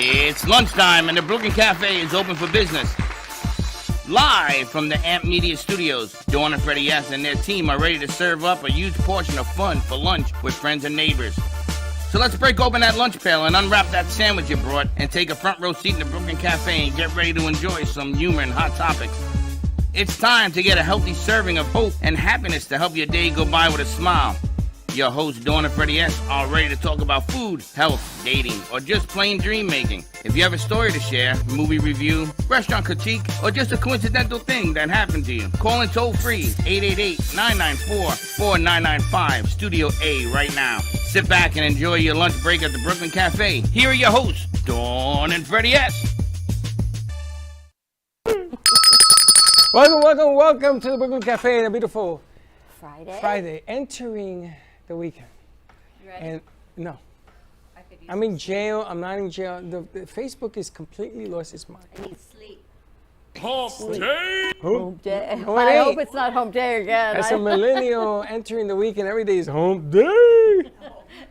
It's lunchtime and the Brooklyn Cafe is open for business. Live from the AMP Media Studios, Dawn and Freddie S. and their team are ready to serve up a huge portion of fun for lunch with friends and neighbors. So let's break open that lunch pail and unwrap that sandwich you brought and take a front row seat in the Brooklyn Cafe and get ready to enjoy some humor and hot topics. It's time to get a healthy serving of hope and happiness to help your day go by with a smile. Your hosts, Dawn and Freddie S., are ready to talk about food, health, dating, or just plain dream making. If you have a story to share, movie review, restaurant critique, or just a coincidental thing that happened to you, call in toll free 888-994-4995, Studio A right now. Sit back and enjoy your lunch break at the Brooklyn Cafe. Here are your hosts, Dawn and Freddie S. Welcome to the Brooklyn Cafe on a beautiful Friday. Entering the weekend. You ready? And no, I could use I'm in jail. I'm not in jail. The Facebook is completely lost its mind. I need sleep. Hump day! Home day. Oh, I it hope ain't. it's not home day again. As a millennial entering the weekend, every day is home day. It's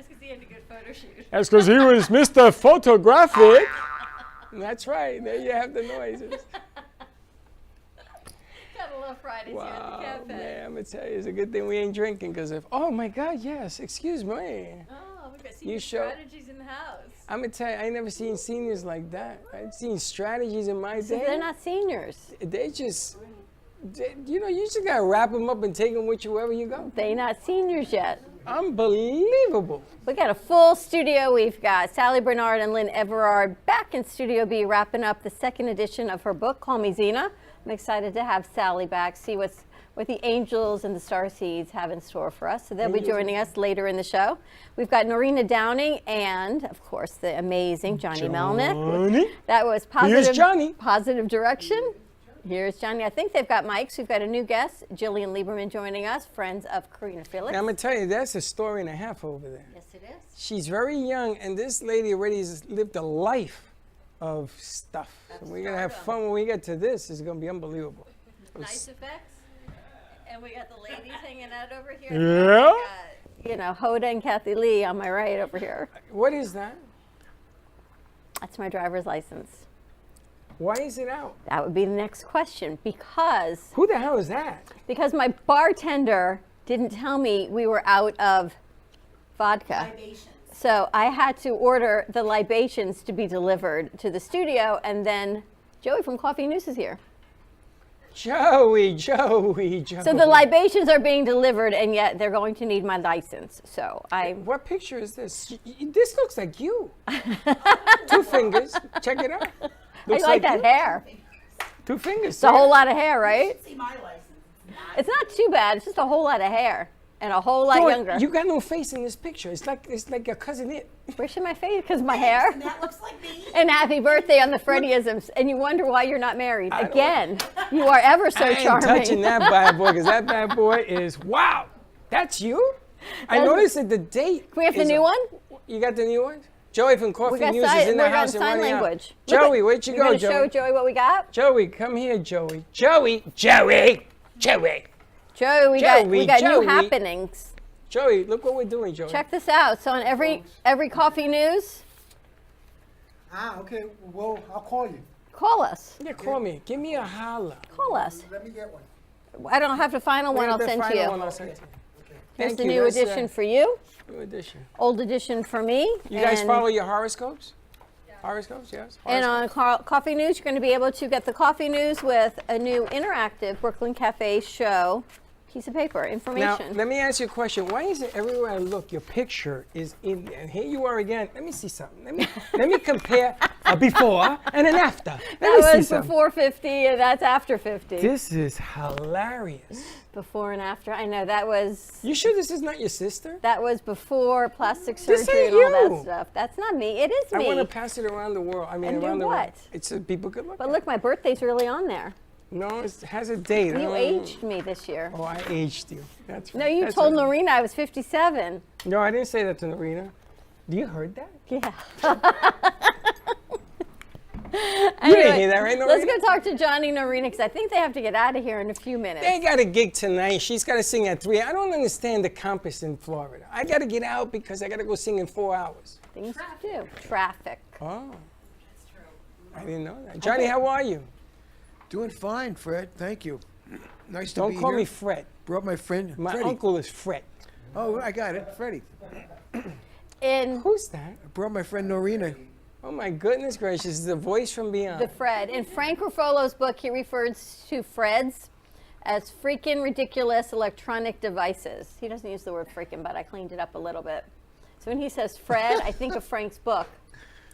because he had a good photo shoot. That's because he was Mr. Photographic. That's right. There you have the noises. Gotta love Fridays here at the Wow, cafe. man, I'm gonna tell you, it's a good thing we ain't drinking, because oh my God, yes, excuse me. Oh, we've got senior show- strategies in the house. I'm gonna tell you, I ain't never seen seniors like that. I've seen strategies in my So day. they're not seniors. They just, you just gotta wrap them up and take them with you wherever you go. They're not seniors yet. Unbelievable. We got a full studio. We've got Sally Bernard and Lynn Everard back in Studio B, wrapping up the second edition of her book, Call Me Zena. I'm excited to have Sally back, see what the angels and the starseeds have in store for us. So they'll be joining us later in the show. We've got Norina Downing and, of course, the amazing Johnny Melnick. That was Here's Johnny. Positive direction. Here's Johnny. I think they've got mics. We've got a new guest, Jillian Lieberman, joining us, friends of Karina Felix. And I'm gonna tell you, that's a story and a half over there. Yes, it is. She's very young, and this lady already has lived a life of stuff. So we're gonna have fun when we get to this. It's gonna be unbelievable. Nice effects. And we got the ladies hanging out over here. Yeah. We got, Hoda and Kathy Lee on my right over here. What is that? That's my driver's license. Why is it out? That would be the next question because Who the hell is that? my bartender didn't tell me we were out of vodka. So I had to order the libations to be delivered to the studio, and then Joey from Coffee News is here. Joey. So the libations are being delivered, and yet they're going to need my license. So What picture is this? This looks like you. 2 fingers. Check it out. I Looks like that you. hair. 2 fingers. It's a whole lot of hair, right? See my license. It's not too bad. It's just a whole lot of hair and a whole lot younger. You got no face in this picture. It's like your cousin It. Where should my face? Because my hair. And that looks like me. And happy birthday on the Freddieisms. And you wonder why you're not married. I don't- Again, you are ever so I ain't charming. touching that bad boy, because that bad boy is, wow. That's you? I noticed that the date. Can we have the is new one? You got the new one? Joey from Coffee got News is sign, in the we're on house and sign running out. language. Joey, where'd you You're go, gonna show Joey? Joey what we got? Joey, come here, Joey. Joey, Joey, we got Joey. new happenings. Joey, look what we're doing, Joey. Check this out. So on every Coffee News, Okay. Well, I'll call you. call us. Yeah, call me. Give me a holla. Call us. Let me get one. I don't have the final one. I'll The send to final you. one I'll send to you. Here's Thank the you. new That's, edition for you. New edition. Old edition for me. You guys and, follow your horoscopes? Horoscopes, yes. And Horoscopes. on Coffee News, you're going to be able to get the Coffee News with a new interactive Brooklyn Cafe show piece of paper Now, information. let me ask you a question. Why is it everywhere I look, your picture is in there? And here you are again. Let me see something. Let me compare a before and an after. Let me that see was something. before 50, and that's after 50. This is hilarious. Before and after. I know that was You sure this is not your sister? before plastic This surgery ain't and all you. that stuff. That's not me. It is I me. want to pass it around the world. I mean, And do around the world. what? It's so people could look. But at look, my birthday's really on there. it. No, it has a date. You aged me this year. Oh, I aged you. That's right. No, you That's told right. Norina I was 57. No, I didn't say that to Norina. You heard that? Yeah. You didn't hear that, right, Norina? Let's go talk to Johnny and Norina because I think they have to get out of here in a few minutes. They got a gig tonight. She's got to sing at 3. I don't understand the compass in Florida. I got to get out because I got to go sing in 4 hours. Things to do. Traffic. Oh. I didn't know that. Johnny, how are you? Doing fine, Fred. Thank you. Nice to Don't be here. call me Fred. Brought my friend My Freddie. uncle is Fred. Oh, I got it, Freddie. In Who's that? I brought my friend Norina. Oh my goodness gracious! The voice from beyond. the Fred. In Frank Ruffolo's book, he refers to Freds as freaking ridiculous electronic devices. He doesn't use the word freaking, but I cleaned it up a little bit. So when he says Fred, I think of Frank's book.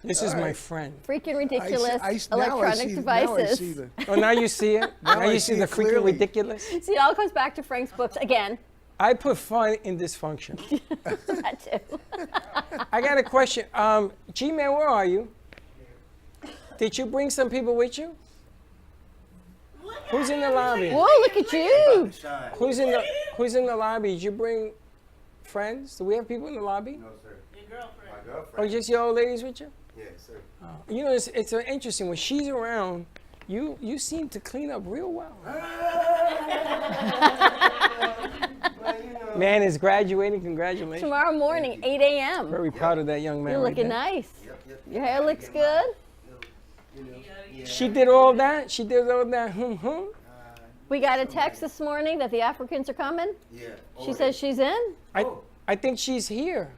This is my friend. Freaking ridiculous now I electronic see, devices. Now I see the, Oh, now you see it? Now I you see see the it freaking clearly. ridiculous? See, it all comes back to Frank's books again. I put fun in dysfunction. That too. I got a question. G-Man, where are you? Did you bring some people with you? Who's in the lobby? Whoa, look at you. Who's in the lobby? Did you bring friends? Do we have people in the lobby? No, sir. Your girlfriend. My Or girlfriend. just your old ladies with you? Yes, sir. You know, it's interesting. When she's around, you seem to clean up real well. Man is graduating. Congratulations. Tomorrow morning, 8 a.m. Very proud of that young man. You're right looking there. nice. Your hair looks good. She did all that. She did all that. We got a text this morning that the Africans are coming. Yeah. She says she's in. I think she's here.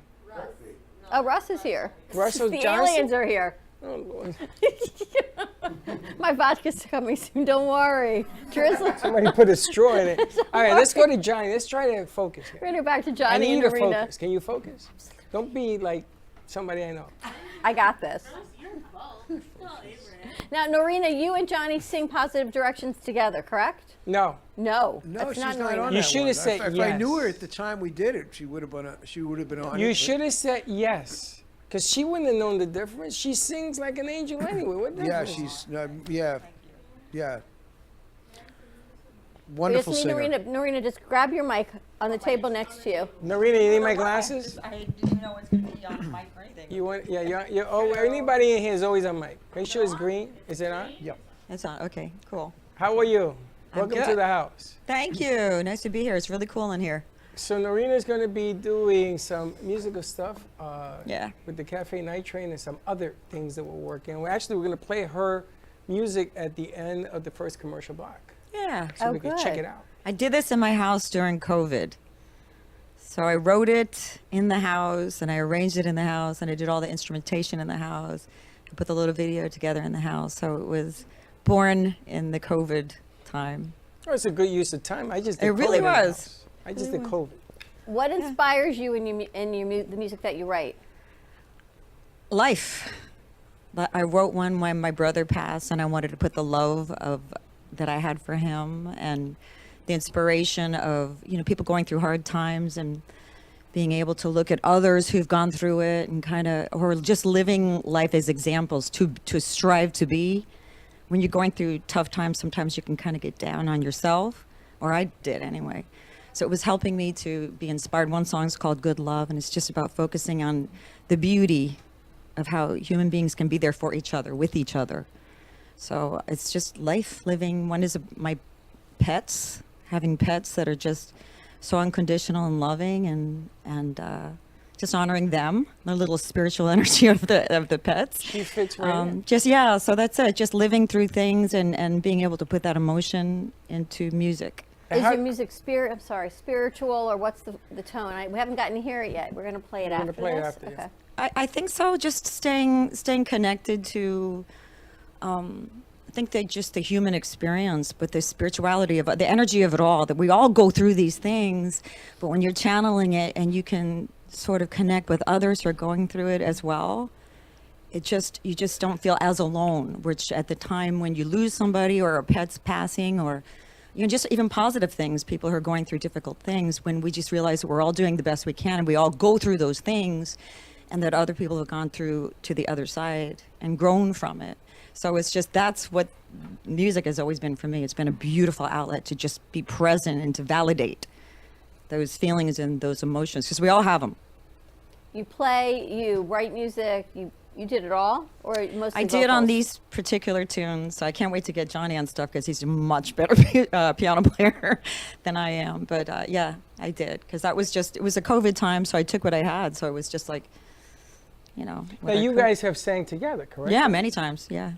Oh, Russ is here. Russell The Johnson? aliens are here. Oh, Lord. My vodka's coming soon. Don't worry. Drizzle. Somebody put a straw in it. All right, let's go to Johnny. Let's try to focus here. We're gonna go back to I Johnny need and to Arena. focus. Can you focus? Don't be like somebody I know. I got this. Now, Norina, you and Johnny sing Positive Directions together, correct? No. No, no, that's she's not not on Norina. You that should have one. said if I knew her yes. at the time we did it, she would have been. She would have been on it. You but- should have said yes. Because she wouldn't have known the difference. She sings like an angel anyway. What Yeah, difference? she's. Yeah. Yeah. We just Wonderful need singer. Norina, just grab your mic on the table next to you. Norina, you need my glasses? I didn't even know it was going to be on the mic or anything. You want? Yeah, oh, anybody in here is always on mic. Make sure it's green. Is it on? Yep. It's on. Okay, cool. How are you? Welcome to good. the house. Thank you. Nice to be here. It's really cool in here. So Norina's going to be doing some musical stuff Yeah. with the Cafe Night Train and some other things that we're working on. We're going to play her music at the end of the first commercial block, Yeah. so Oh, we can check good. it out. I did this in my house during COVID. So I wrote it in the house and I arranged it in the house and I did all the instrumentation in the house. I put the little video together in the house. So it was born in the COVID time. Oh, it's a good use of time. I just did It really COVID in the was. house. I just did COVID. What inspires you in the music that you write? Life. But I wrote one when my brother passed, and I wanted to put the love of that I had for him and the inspiration of people going through hard times and being able to look at others who've gone through it and kind of or just living life as examples to strive to be. When you're going through tough times, sometimes you can kind of get down on yourself, or I did anyway. So it was helping me to be inspired. One song's called Good Love, and it's just about focusing on the beauty of how human beings can be there for each other, with each other. So it's just life living. One is my pets, having pets that are just so unconditional and loving, and just honoring them, the little spiritual energy of the pets. She fits right in. So that's it. Just living through things and being able to put that emotion into music. Is How- your music spiritual, or what's the tone? We haven't gotten to hear it yet. We're going to play it We're after gonna play it this. after, yeah. Okay. I think so. Just staying connected to, I think that just the human experience, but the spirituality of the energy of it all. That we all go through these things, but when you're channeling it and you can sort of connect with others who are going through it as well, you just don't feel as alone. Which at the time when you lose somebody or a pet's passing or just even positive things, people who are going through difficult things, when we just realize that we're all doing the best we can and we all go through those things and that other people have gone through to the other side and grown from it. So it's just, that's what music has always been for me. It's been a beautiful outlet to just be present and to validate those feelings and those emotions, because we all have them. You play, you write music, you did it all, or mostly I did on vocals? these particular tunes. So I can't wait to get Johnny on stuff because he's a much better piano player than I am. But yeah, I did, because it was a COVID time, so I took what I had. So it was just like, Now what I you could. guys have sang together, correct? Yeah, many times, yeah.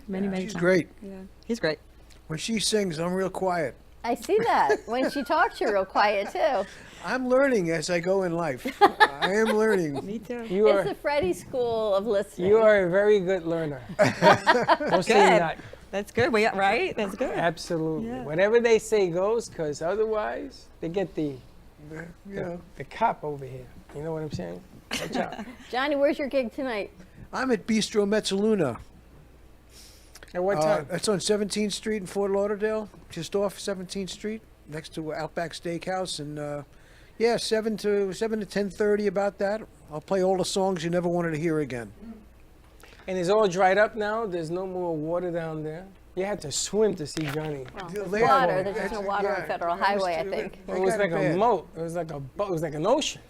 many She's times. great. Yeah, he's great. When she sings, I'm real quiet. I see that. When she talks, you're real quiet too. I'm learning as I go in life. I am learning. Me too. You It's are the Freddie School of listening. you are a very good learner. Don't say Good. not. That's good. Right? That's good. Absolutely. Yeah. Whatever they say goes, because otherwise they get the You know, the cop over here. You know what I'm saying? Watch out. Johnny, where's your gig tonight? I'm at Bistro Mezzaluna. At what time? That's on 17th Street in Fort Lauderdale, just off 17th Street, next to Outback Steakhouse. And yeah, 7 to 10:30, about that. I'll play all the songs you never wanted to hear again. And it's all dried up now. There's no more water down there. You had to swim to see Johnny. Well, Yeah, there's they water. are- There's just no that's- water on yeah, Federal that was Highway, I too- think. It was got like a bad. moat. It was like a boat. It was like an ocean.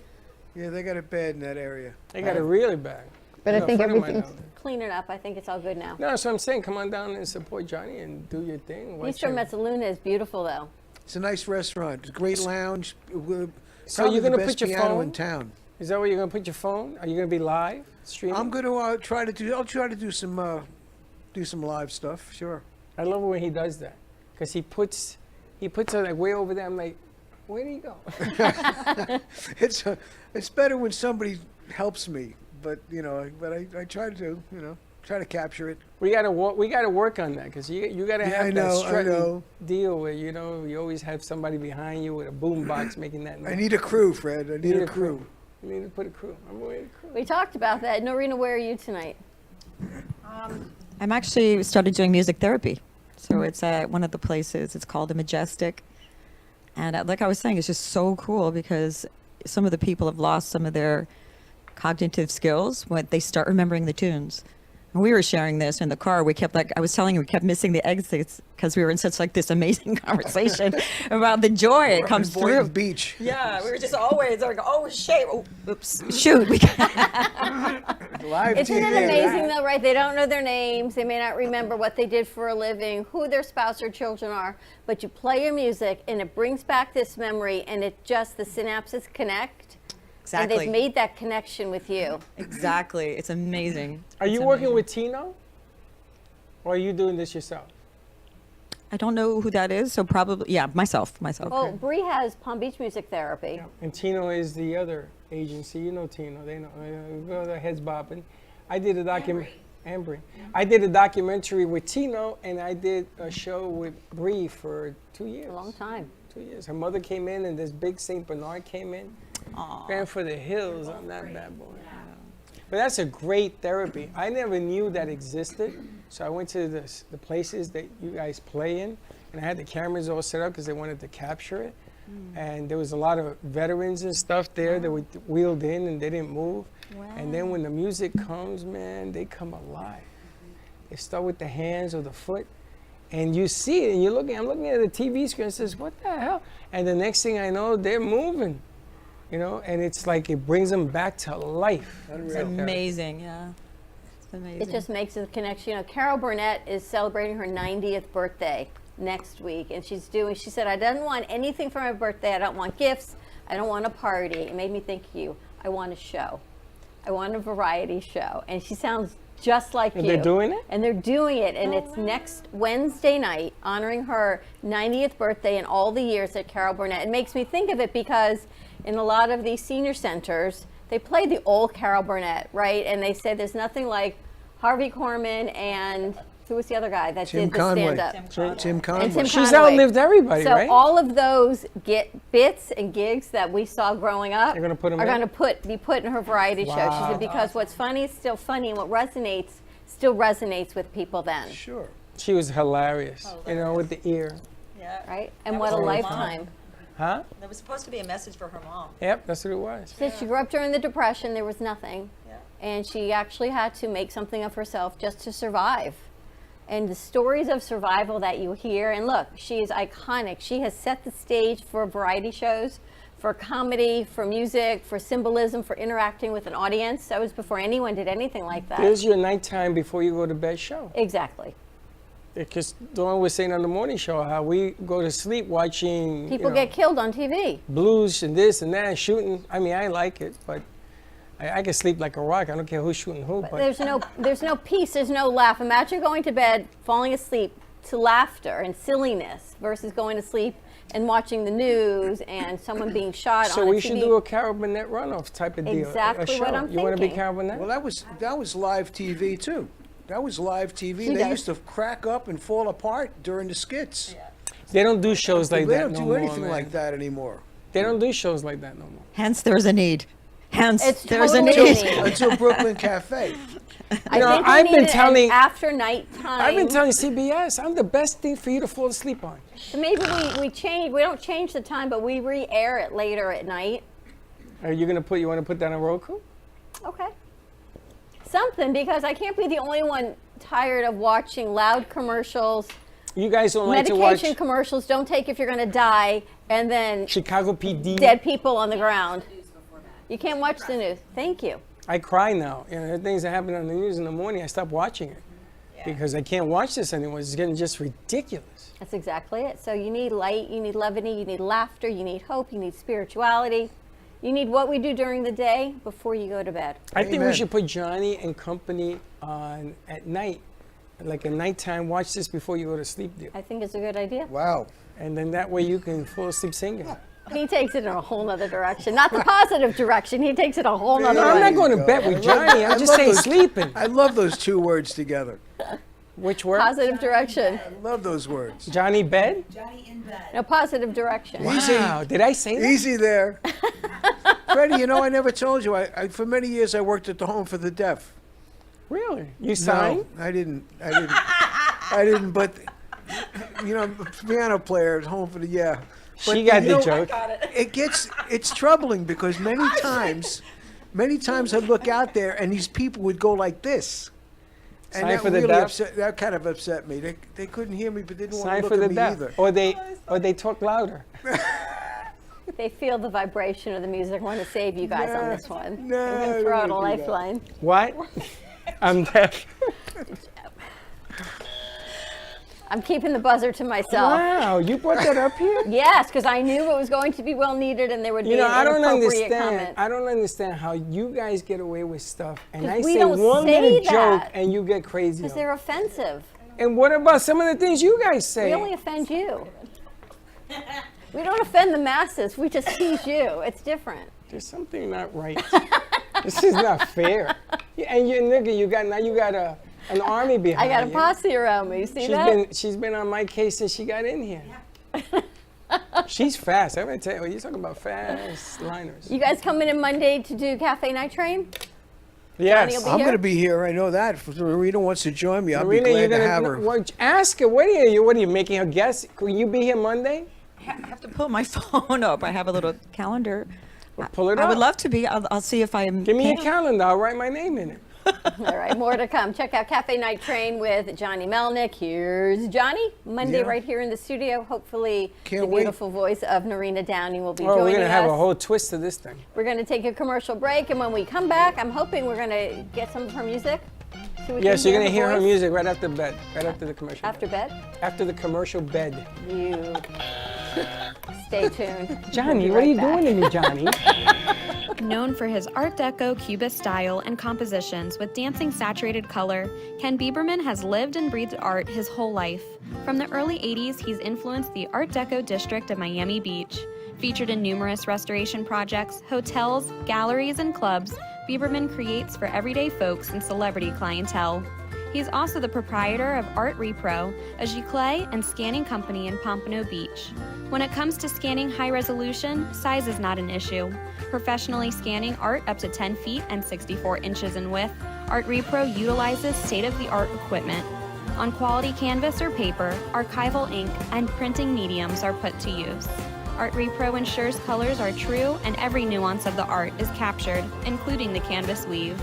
Yeah, they got it bad in that area. They got it really bad. But You I know, a think friend of mine everything's down cleaning up. I think it's all good now. No, that's what I'm saying. Come on down and support Johnny and do your thing. Watch Bistro your- Mezzaluna is beautiful, though. It's a nice restaurant. It's a great lounge. So Probably you're the gonna best put your piano phone? in town. Is that where you're gonna put your phone? Are you gonna be live streaming? I'm going to I'll try to do some live stuff. Sure. I love it when he does that, because he puts it like way over there. I'm like, where did he go? It's better when somebody helps me, but I try to capture it. we gotta work on that, because you gotta Yeah, have I that know, I strutting know. deal where you always have somebody behind you with a boom box making that noise. I need a crew, Fred. I You need a crew. You need to put a crew. I'm going to crew. We talked about that. Norina, where are you tonight? I'm actually started doing music therapy. So it's at one of the places. It's called the Majestic. And like I was saying, it's just so cool because some of the people have lost some of their cognitive skills when they start remembering the tunes. And we were sharing this in the car. We kept I was telling you, we kept missing the exits because we were in such this amazing conversation about the joy it comes Boynton through. Beach. Yeah, we were just always like, oh shit, oh, oops, shoot. We Live Isn't TV. it amazing, though, right? They don't know their names. They may not remember what they did for a living, who their spouse or children are. But you play your music, and it brings back this memory, and the synapses connect. And they've made that connection with you. Exactly. It's amazing. Are you It's working amazing. with Tino? Or are you doing this yourself? I don't know who that is, so probably, yeah, myself. Well, Bree has Palm Beach Music Therapy. And Tino is the other agency. You know Tino. They know. Their heads bobbing. I did a document. Ambry. I did a documentary with Tino, and I did a show with Bree for 2 years. A long time. 2 years. Her mother came in, and this big Saint Bernard came in. Ran for the hills on that bad boy. But that's a great therapy. I never knew that existed. So I went to the places that you guys play in, and I had the cameras all set up because they wanted to capture it. And there was a lot of veterans and stuff there that were wheeled in and they didn't move. And then when the music comes, man, they come alive. They start with the hands or the foot, and you see it, and I'm looking at the TV screen and says, what the hell? And the next thing I know, they're moving. And it's like it brings them back to life. It's amazing, yeah. It's amazing. It just makes a connection. Carol Burnett is celebrating her 90th birthday next week, and she said, I don't want anything for my birthday. I don't want gifts. I don't want a party. It made me think of you. I want a show. I want a variety show. And she sounds just like you. And they're doing it? And they're doing it, and it's next Wednesday night, honoring her 90th birthday and all the years at Carol Burnett. It makes me think of it because in a lot of these senior centers, they play the old Carol Burnett, right? And they say there's nothing like Harvey Korman and who was the other guy that Tim did the Conway. stand-up? Tim Conway. And Tim She's Conway. outlived everybody, so right? all of those bits and gigs that we saw growing up You're gonna put 'em are in? going to be put in her variety show. She Wow. said because what's funny is still funny, and what resonates still resonates with people then, Sure. She was hilarious, with the ear. Yeah. right? And That what a was her lifetime. Huh? There was supposed to be a message for her mom. Yep, that's what it was. She said she grew up during the Depression. There was nothing. Yeah. And she actually had to make something of herself just to survive. And the stories of survival that you hear, and look, she is iconic. She has set the stage for variety shows, for comedy, for music, for symbolism, for interacting with an audience. That was before anyone did anything like that. There's your nighttime before you go to bed show. Exactly. Because Dawn was saying on the morning show how we go to sleep watching People get killed on TV. blues and this and that, shooting. I mean, I like it, but I can sleep like a rock. I don't care who's shooting who. But There's no peace, there's no laugh. Imagine going to bed, falling asleep to laughter and silliness versus going to sleep and watching the news and someone being shot so on a we TV. should do a Carol Burnett runoff type of deal. Exactly a what show. I'm You want to be thinking. Carol Burnett? Well, that was live TV too. That was live TV. She They does. used to crack up and fall apart during the skits. They don't do shows like they that don't no do more, anything man. like that anymore. They don't do shows like that no more. Hence, there's a need. Hence, It's there's totally a a need. need. Until Brooklyn Cafe. I know, think we I've need been an telling- after night time. I've been telling CBS, I'm the best thing for you to fall asleep on. So maybe we change. We don't change the time, but we re-air it later at night. Are you you want to put that on Roku? Okay. Something, because I can't be the only one tired of watching loud commercials, You guys don't like to watch medication commercials. Don't take if you're going to die, and then Chicago PD? dead people on the ground. You can't watch the news. Thank you. I cry now. You know, there are things that happen on the news in the morning. I stop watching it because I can't watch this anymore. It's getting just ridiculous. That's exactly it. So you need light, you need levity, you need laughter, you need hope, you need spirituality. You need what we do during the day before you go to bed. I think we Amen. should put Johnny and Company on at night, like a nighttime. Watch this before you go to sleep, deal. I think it's a good idea. Wow. And then that way you can fall asleep singing. He takes it in a whole nother direction. Not the positive direction. He takes it a whole nother No, I'm way. not going to bed with Johnny. I'm just saying sleeping. I love those two words together. Which word? Positive direction. I love those words. Johnny bed? No, positive direction. Wow, did I say that? Easy there. Freddie, you know, I never told you. I for many years I worked at the Home for the Deaf. Really? You signed? No, I didn't. I didn't. But you know, piano player at Home for the But, She got you the know, joke. It's troubling because many times I look out there and these people would go like this. And Sign that for the really deaf? that kind of upset me. They couldn't hear me, but didn't want Sign to for look the at me deaf. either. Or they talk louder. They feel the vibration of the music. I want to save you guys on this one. No, I'm going I to throw out don't a wanna do that. lifeline. What? I'm deaf. I'm keeping the buzzer to myself. Wow, you brought that up here? Yes, because I knew it was going to be well needed and there would be You know, an I don't inappropriate understand. comment. I don't understand how you guys get away with stuff, and 'Cause I we say don't one say little joke, that. and you get crazy. Because over it. they're offensive. And what about some of the things you guys say? We only offend you. We don't offend the masses. We just tease you. It's different. There's something not right. This is not fair. Yeah, and you, nigga, you got an army I behind got a you. posse around me. See that? She's been on my case since she got in here. She's fast. I'm gonna tell you. You're talking about fast liners. You guys coming in Monday to do Cafe Night Train? Yes. Johnny will I'm here? going to be here. I know that. If Marina wants to join me, I'll Marina, be you're glad to gonna have her. What, ask her. What are you making her guess? Could you be here Monday? I have to pull my phone up. I have a little calendar. Pull it I up. would love to be. I'll see if I'm. Give me your calendar. I'll write my name in it. All right, more to come. Check out Cafe Night Train with Johnny Melnick. Here's Johnny, Monday Yeah. right here in the studio. Hopefully Can't the wait. beautiful voice of Narina Downing will be Oh, we're joining gonna have us. a whole twist to this thing. We're going to take a commercial break, and when we come back, I'm hoping we're going to get some of her music. So we Yes, can you're gonna hear her voice music right after bed, right after the commercial. After bed? After the commercial bed. You stay tuned. Johnny, We'll be what are you right back. doing to me, Johnny? Known for his Art Deco Cubist style and compositions with dancing saturated color, Ken Bieberman has lived and breathed art his whole life. From the early 80s, he's influenced the Art Deco district of Miami Beach. Featured in numerous restoration projects, hotels, galleries, and clubs, Bieberman creates for everyday folks and celebrity clientele. He's also the proprietor of Art Repro, a giclée and scanning company in Pompano Beach. When it comes to scanning high resolution, size is not an issue. Professionally scanning art up to 10 feet and 64 inches in width, Art Repro utilizes state-of-the-art equipment. On quality canvas or paper, archival ink and printing mediums are put to use. Art Repro ensures colors are true and every nuance of the art is captured, including the canvas weave.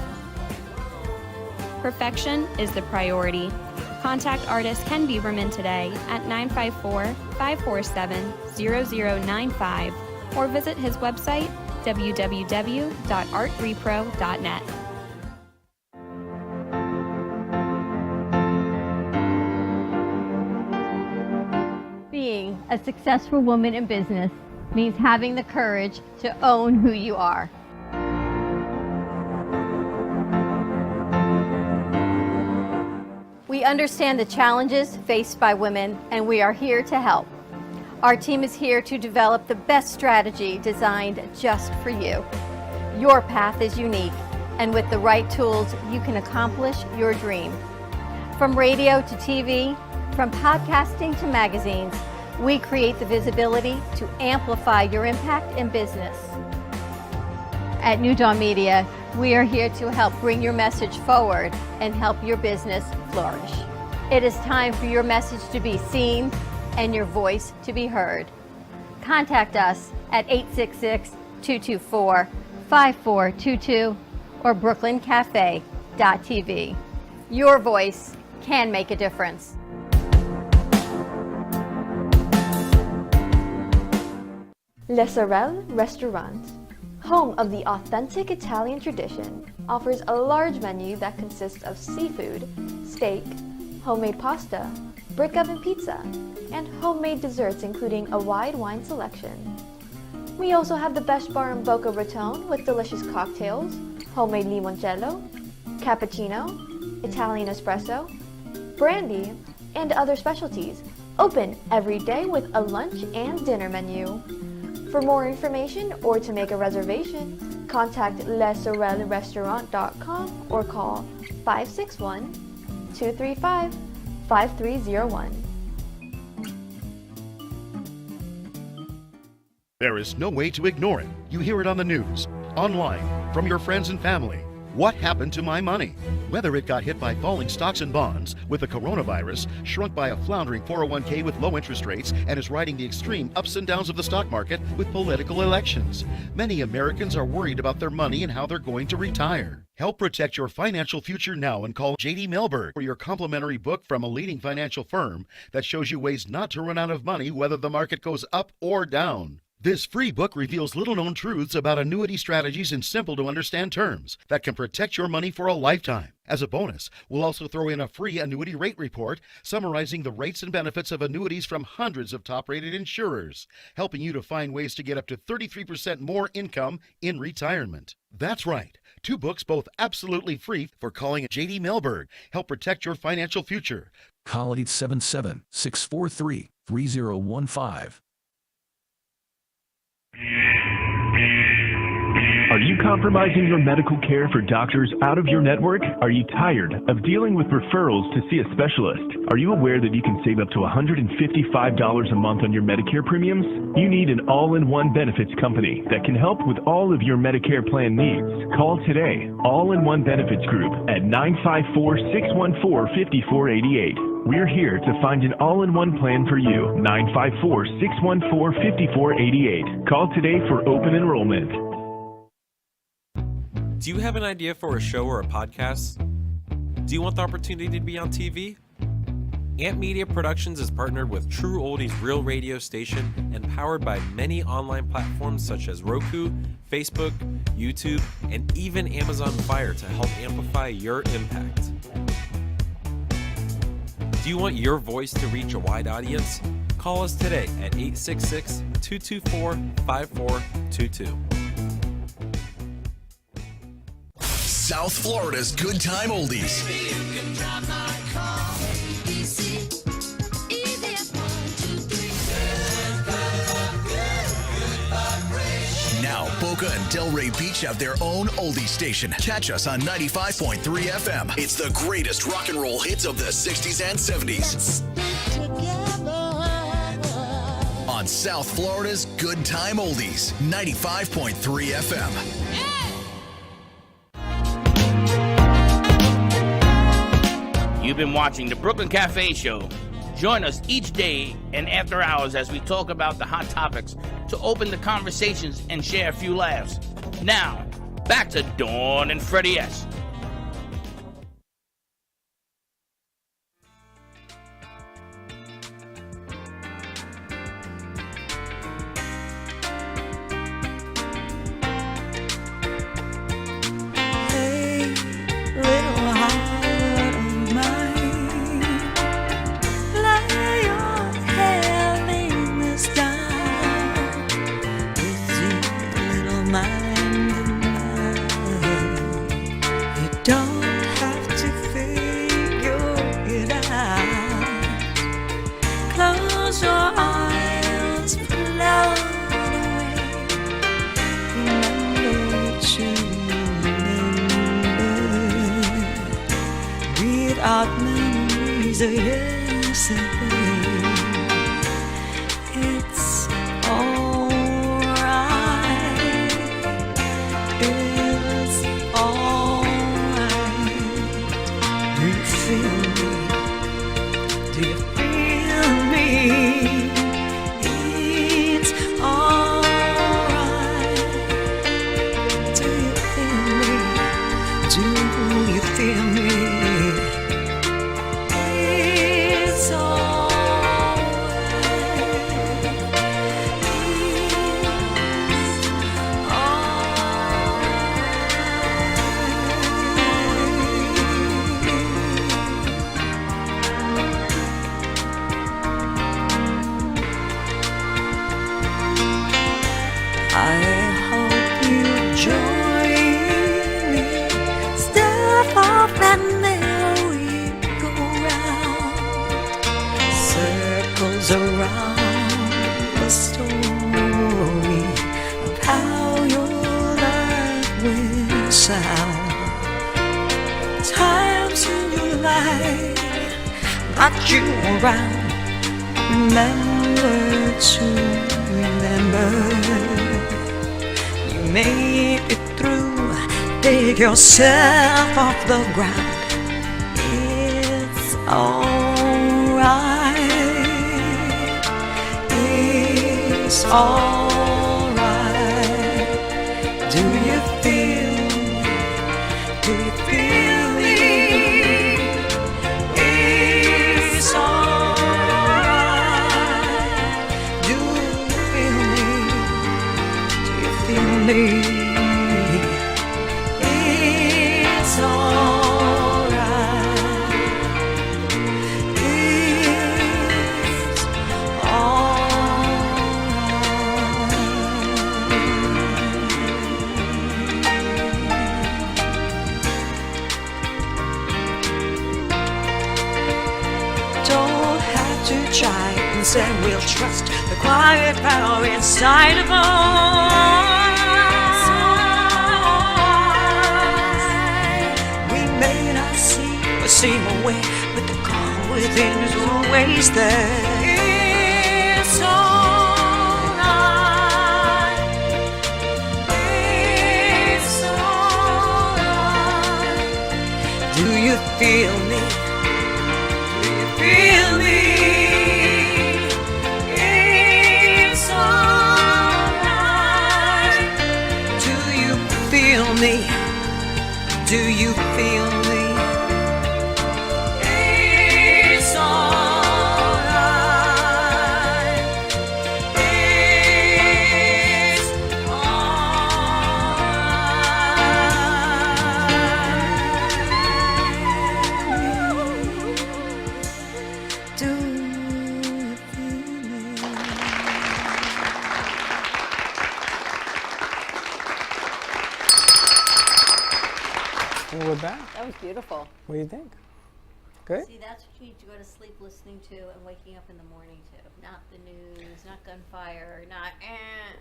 Perfection is the priority. Contact artist Ken Bieberman today at 954-547-0095 or visit his website www.artrepro.net. Being a successful woman in business means having the courage to own who you are. We understand the challenges faced by women, and we are here to help. Our team is here to develop the best strategy designed just for you. Your path is unique, and with the right tools, you can accomplish your dream. From radio to TV, from podcasting to magazines, we create the visibility to amplify your impact in business. At New Dawn Media, we are here to help bring your message forward and help your business flourish. It is time for your message to be seen and your voice to be heard. Contact us at 866-224-5422 or brooklyncafe.tv. Your voice can make a difference. Le Sorel Restaurant, home of the authentic Italian tradition, offers a large menu that consists of seafood, steak, homemade pasta, brick oven pizza, and homemade desserts including a wide wine selection. We also have the best bar in Boca Raton with delicious cocktails, homemade limoncello, cappuccino, Italian espresso, brandy, and other specialties. Open every day with a lunch and dinner menu. For more information or to make a reservation, contact lesorelrestaurant.com or call 561-235-5301. There is no way to ignore it. You hear it on the news, online, from your friends and family. What happened to my money? Whether it got hit by falling stocks and bonds, with the coronavirus, shrunk by a floundering 401k with low interest rates, and is riding the extreme ups and downs of the stock market with political elections. Many Americans are worried about their money and how they're going to retire. Help protect your financial future now and call J.D. Mellberg for your complimentary book from a leading financial firm that shows you ways not to run out of money whether the market goes up or down. This free book reveals little-known truths about annuity strategies in simple-to-understand terms that can protect your money for a lifetime. As a bonus, we'll also throw in a free annuity rate report summarizing the rates and benefits of annuities from hundreds of top-rated insurers, helping you to find ways to get up to 33% more income in retirement. That's right. 2 books, both absolutely free, for calling J.D. Mellberg. Help protect your financial future. Call 877-643-3015. Are you compromising your medical care for doctors out of your network? Are you tired of dealing with referrals to see a specialist? Are you aware that you can save up to $155 a month on your Medicare premiums? You need an all-in-one benefits company that can help with all of your Medicare plan needs. Call today, All-in-One Benefits Group at 954-614-5488. We're here to find an all-in-one plan for you. 954-614-5488. Call today for open enrollment. Do you have an idea for a show or a podcast? Do you want the opportunity to be on TV? Amp Media Productions is partnered with True Oldies Real Radio Station and powered by many online platforms such as Roku, Facebook, YouTube, and even Amazon Fire to help amplify your impact. Do you want your voice to reach a wide audience? Call us today at 866-224-5422. South Florida's Good Time Oldies. Now, Boca and Delray Beach have their own oldie station. Catch us on 95.3 FM. It's the greatest rock and roll hits of the 60s and 70s. On South Florida's Good Time Oldies, 95.3 FM. You've been watching the Brooklyn Cafe Show. Join us each day and after hours as we talk about the hot topics to open the conversations and share a few laughs. Now, back to Dawn and Freddie S. Don't have to figure it out. days are yesterday. It's alright. It's alright. Do you feel me? Do you feel me? It's alright. Do you feel me? Do you feel me? It's I hope you join me. Step off and merry-go-round, circles around the story of how your life will sound. Times in your life not you around. Remember to remember. You made it through. Dig yourself off the ground. It's alright. It's alright. Do you feel? Do you feel me? It's alright. Do you feel me? Do you feel me? It's alright. It's don't have to try and say we'll trust the quiet power inside of us. We may not see or seem aware, but the calm within is always there. It's alright. It's alright. Do you feel me? Feel me. It's alright. Do you feel me? Do you feel me? It's alright. It's alright. Do you feel me? And we're back. That was beautiful. What do you think? Good? See, that's what you need to go to sleep listening to and waking up in the morning to. Not the news, not gunfire, not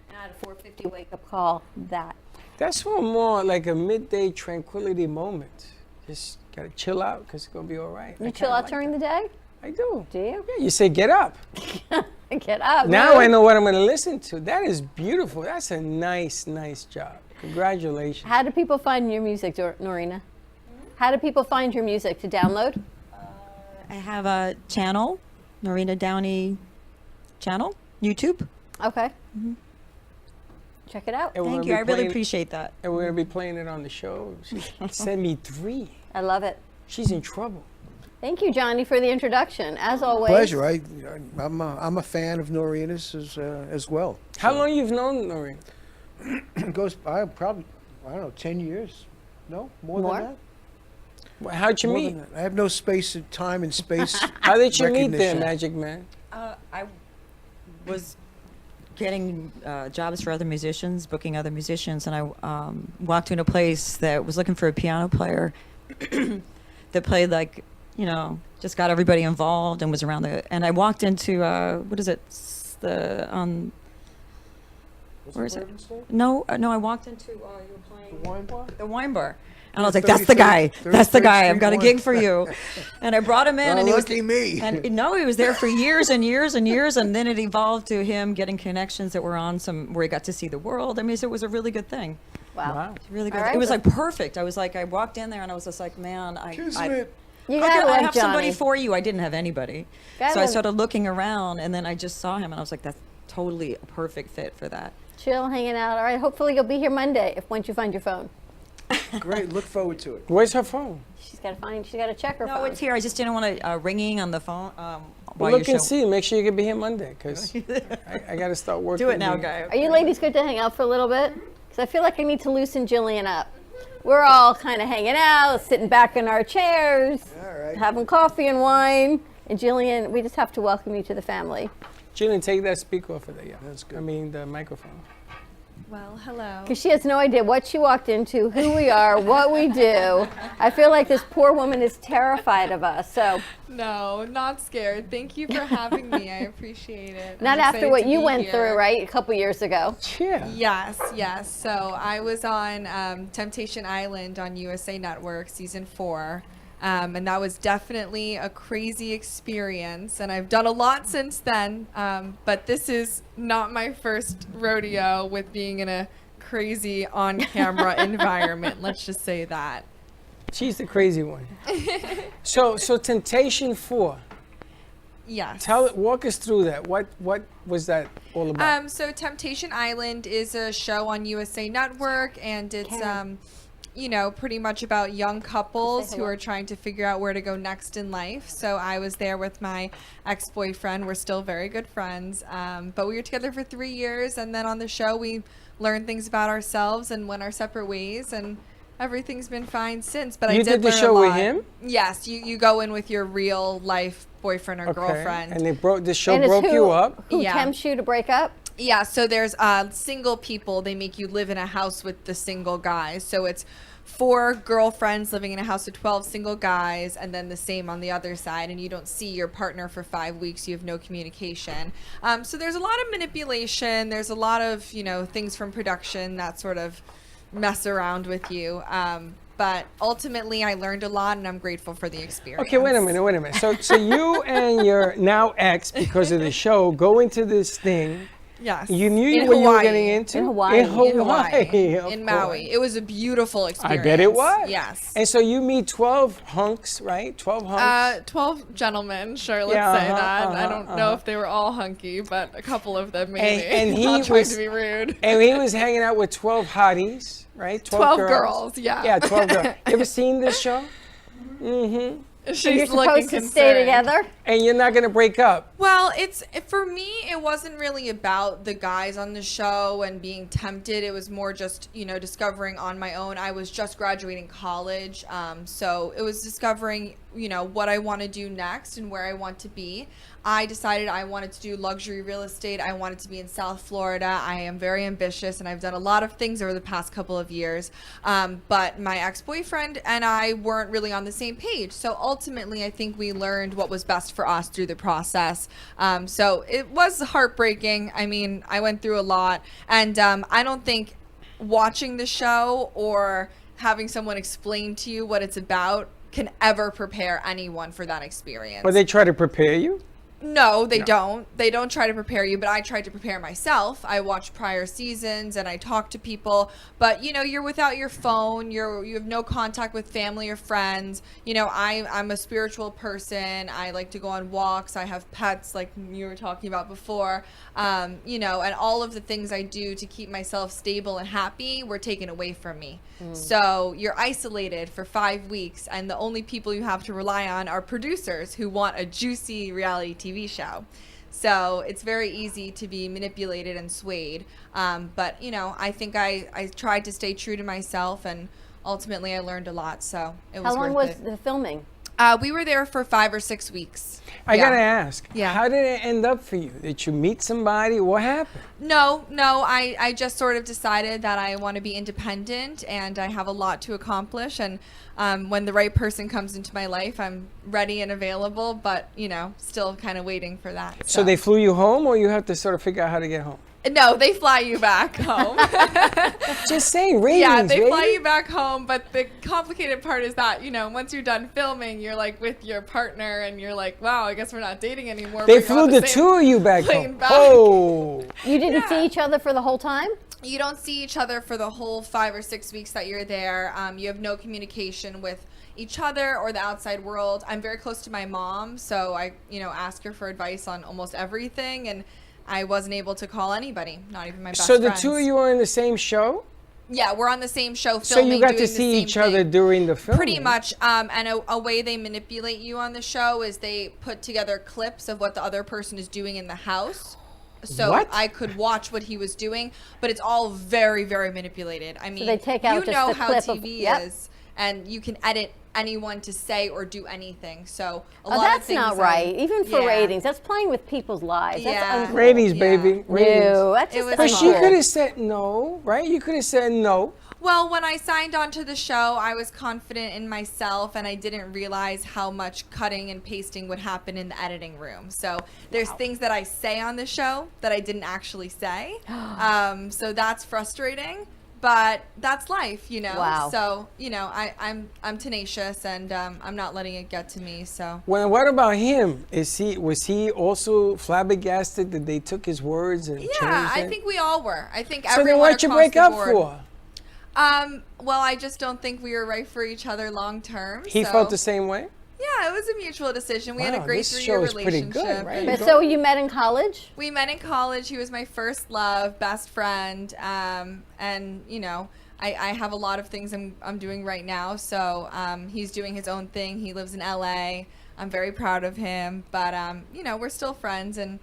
a 4:50 wake-up call. That. That's for more like a midday tranquility moment. Just gotta chill out because it's gonna be all right. You chill out during the day? I do. Do you? Yeah, you say get up. Get up. Now I know what I'm gonna listen to. That is beautiful. That's a nice, nice job. Congratulations. How do people find your music, Norina? How do people find your music to download? I have a channel, Norina Downey channel, YouTube. Okay. Check it out. And we're Thank gonna you. be I really playing- appreciate that. And we're gonna be playing it on the show. Send me 3. I love it. She's in trouble. Thank you, Johnny, for the introduction. As always. Pleasure. I'm a fan of Norina's as well. How long you've known Noreen? It goes probably, I don't know, 10 years. No, more More? than that. Well, how'd you More meet? than that. I have no space, time, and space. How did you meet there, recognition. Magic Man? I was getting jobs for other musicians, booking other musicians, and I walked into a place that was looking for a piano player that played like, you know, just got everybody involved and was around the. And I walked into what is it? The where is it? No, no. I walked into you were playing The wine bar? The wine bar. And I was like, that's the guy. That's the 33rd guy. I've got a Street gig one. for you. And I brought him in. Well, and he was lucky me. And no, he was there for years and years and years. And then it evolved to him getting connections that were on where he got to see the world. I mean, so it was a really good thing. Wow. It was really good. All right, It was well- like perfect. I was like, I walked in there and I was just like, man, Kismet. You how gotta could I love have somebody Johnny. for you? I didn't have anybody. Gotta So I love- started looking around and then I just saw him and I was like, that's totally a perfect fit for that. Chill, hanging out. All right, hopefully you'll be here Monday once you find your phone. Great. Look forward to it. Where's her phone? She's got to check her phone. No, it's here. I just didn't want to ringing on the phone. Well, while look your and show- see. Make sure you can be here Monday, because I got to start working. Do it now, here. guy. Are you ladies good to hang out for a little bit? Because I feel like I need to loosen Jillian up. We're all kind of hanging out, sitting back in our chairs, having coffee and wine. And Jillian, we just have to welcome you to the family. Jillian, take that speaker off of there. Yeah, that's good. I mean, the microphone. Well, hello. Because she has no idea what she walked into, who we are, what we do. I feel like this poor woman is terrified of us. So No, not scared. Thank you for having me. I appreciate it. not I'm after excited what to you be went here. through, right? A couple years ago. Yeah. Yes. So I was on Temptation Island on USA Network, season 4. And that was definitely a crazy experience. And I've done a lot since then. But this is not my first rodeo with being in a crazy on-camera environment. Let's just say that. She's the crazy one. So Temptation 4. Yes. Walk us through that. What was that all about? So Temptation Island is a show on USA Network, and it's pretty much about young couples who are trying to figure out where to go next in life. So I was there with my ex-boyfriend. We're still very good friends, but we were together for 3 years, and then on the show we learned things about ourselves and went our separate ways, and everything's been fine since. But You I did did the learn a show with lot. him? Yes, you go in with your real life boyfriend or girlfriend. And the show And it's broke who- you up. Who tempts you to break up? Yeah, so there's single people. They make you live in a house with the single guys. So it's 4 girlfriends living in a house with 12 single guys, and then the same on the other side. And you don't see your partner for 5 weeks. You have no communication. So there's a lot of manipulation. There's a lot of things from production that sort of mess around with you. But ultimately, I learned a lot, and I'm grateful for the experience. Okay, wait a minute. So you and your now ex, because of the show, go into this thing. Yes. You knew In what you were Hawaii. getting into? In Hawaii. In Hawaii. of In Maui. course. It was a beautiful I experience. bet it was. Yes. And so you meet 12 hunks, right? 12 hunks. 12 gentlemen, sure, let's Yeah, say that. I don't know uh-huh. if they were all hunky, but a couple of them maybe. And he Not trying was to be rude. And he was hanging out with 12 hotties, right? 12 girls, yeah. Yeah, 12 girls. You ever seen this show? Mm-hmm. So you're supposed to stay together? And you're not going to break up. Well, for me, it wasn't really about the guys on the show and being tempted. It was more just, discovering on my own. I was just graduating college. So it was discovering, what I want to do next and where I want to be. I decided I wanted to do luxury real estate. I wanted to be in South Florida. I am very ambitious, and I've done a lot of things over the past couple of years. But my ex-boyfriend and I weren't really on the same page. So ultimately, I think we learned what was best for us through the process. So it was heartbreaking. I mean, I went through a lot. And I don't think watching the show or having someone explain to you what it's about can ever prepare anyone for that experience. But they try to prepare you? No, they don't. They don't try to prepare you, but I tried to prepare myself. I watched prior seasons and I talked to people, but you're without your phone. You have no contact with family or friends. I'm a spiritual person. I like to go on walks. I have pets like you were talking about before. And all of the things I do to keep myself stable and happy were taken away from me. So you're isolated for 5 weeks, and the only people you have to rely on are producers who want a juicy reality TV show. So it's very easy to be manipulated and swayed. But I think I tried to stay true to myself, and ultimately I learned a lot. So it was How long worth was it. the filming? We were there for 5 or 6 weeks. I Yeah. got to ask, Yeah. how did it end up for you? Did you meet somebody? What happened? No, I just sort of decided that I want to be independent, and I have a lot to accomplish, and when the right person comes into my life, I'm ready and available, but still kind of waiting for that. So they flew you home, or you have to sort of figure out how to get home? No, they fly you back home. Just saying, ratings, Yeah, they baby. fly you back home, but the complicated part is that, once you're done filming, you're like with your partner and you're like, wow, I guess we're not dating anymore. They but you're on flew the same two of you back plane home. back. Oh. You didn't see each other for the whole time? You don't see each other for the whole 5 or 6 weeks that you're there. You have no communication with each other or the outside world. I'm very close to my mom, so I, ask her for advice on almost everything, and I wasn't able to call anybody, not even my best So the friends. two of you are in the same show? Yeah, we're on the same show So filming, you got doing to the see same each other thing. during the film. Pretty much. And a way they manipulate you on the show is they put together clips of what the other person is doing in the house. So What? I could watch what he was doing, but it's all very, very manipulated. I mean, they take out you just know the how clip of- TV yep. is, and you can edit anyone to say or do anything. So a Oh, lot that's of things not are- right. Even for Yeah. ratings, that's playing with people's lives. That's Yeah. uncool. Ratings, baby. Ratings. No, that's just But she uncool. could have said no, right? You could have said no. Well, when I signed on to the show, I was confident in myself, and I didn't realize how much cutting and pasting would happen in the editing room. So there's things that I say on the show that I didn't actually say. So that's frustrating, but that's life, Wow. So I'm tenacious, and I'm not letting it get to me. So Well, what about him? Was he also flabbergasted that they took his words and changed I it? think we all were. I think So then everyone why'd you across break the up board. for? Well, I just don't think we were right for each other long term. He felt the same way? Yeah, it was a mutual decision. We had a Wow, great this 3-year show is pretty relationship. good, right? But so you met in college? We met in college. He was my first love, best friend, and I have a lot of things I'm doing right now. So he's doing his own thing. He lives in LA. I'm very proud of him, but we're still friends, and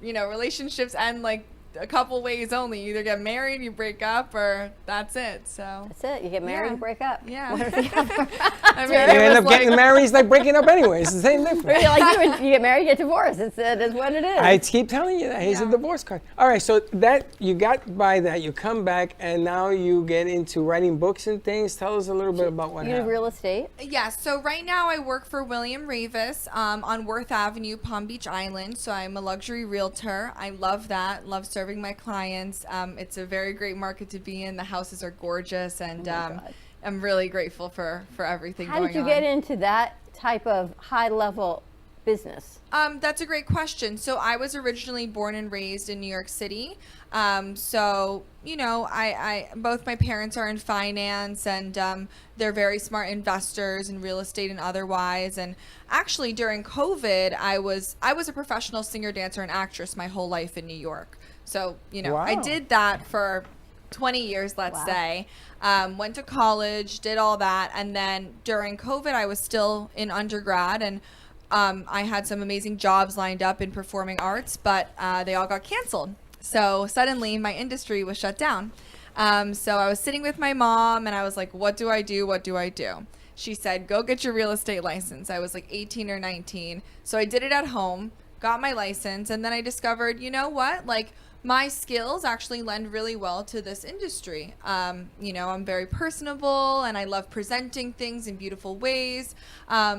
relationships end like a couple ways only. You either get married, you break up, or that's it. So That's it. You get married, Yeah. you break up. Yeah. One or the other. I mean, You it end was up getting married, it's like breaking up anyway. It's the same difference. Really, like you get married, you get divorced. It is what it is. I keep telling you that. He's a divorce card. All right, so that you got by that, you come back, and now you get into writing books and things. Tell us a little bit about what You do happened. real estate? Yeah, so right now I work for William Ravis on Worth Avenue, Palm Beach Island. So I'm a luxury realtor. I love that. Love serving my clients. It's a very great market to be in. The houses are gorgeous, and I'm really grateful for everything How going on. did you get into that type of high-level business? That's a great question. So I was originally born and raised in New York City. So, I both my parents are in finance, and they're very smart investors in real estate and otherwise. And actually during COVID, I was a professional singer, dancer, and actress my whole life in New York. So, I Wow. did that for 20 years, let's say. Went to college, did all that. And then during COVID, I was still in undergrad, and I had some amazing jobs lined up in performing arts, but they all got canceled. So suddenly my industry was shut down. So I was sitting with my mom, and I was like, what do I do? What do I do? She said, go get your real estate license. I was like 18 or 19. So I did it at home, got my license, and then I discovered, you know what? Like, my skills actually lend really well to this industry. I'm very personable, and I love presenting things in beautiful ways.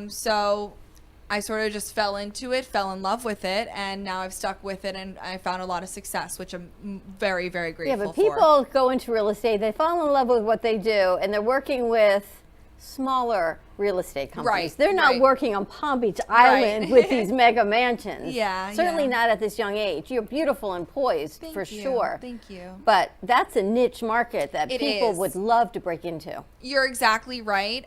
So I sort of just fell into it, fell in love with it, and now I've stuck with it, and I found a lot of success, which I'm very, very grateful Yeah, but for. people go into real estate, they fall in love with what they do, and they're working with smaller real estate companies. Right, They're not right. working on Palm Beach Island with these mega mansions. Yeah, Certainly yeah. not at this young age. You're beautiful and poised for you, sure. thank you. But that's a niche market that It people is. would love to break into. You're exactly right.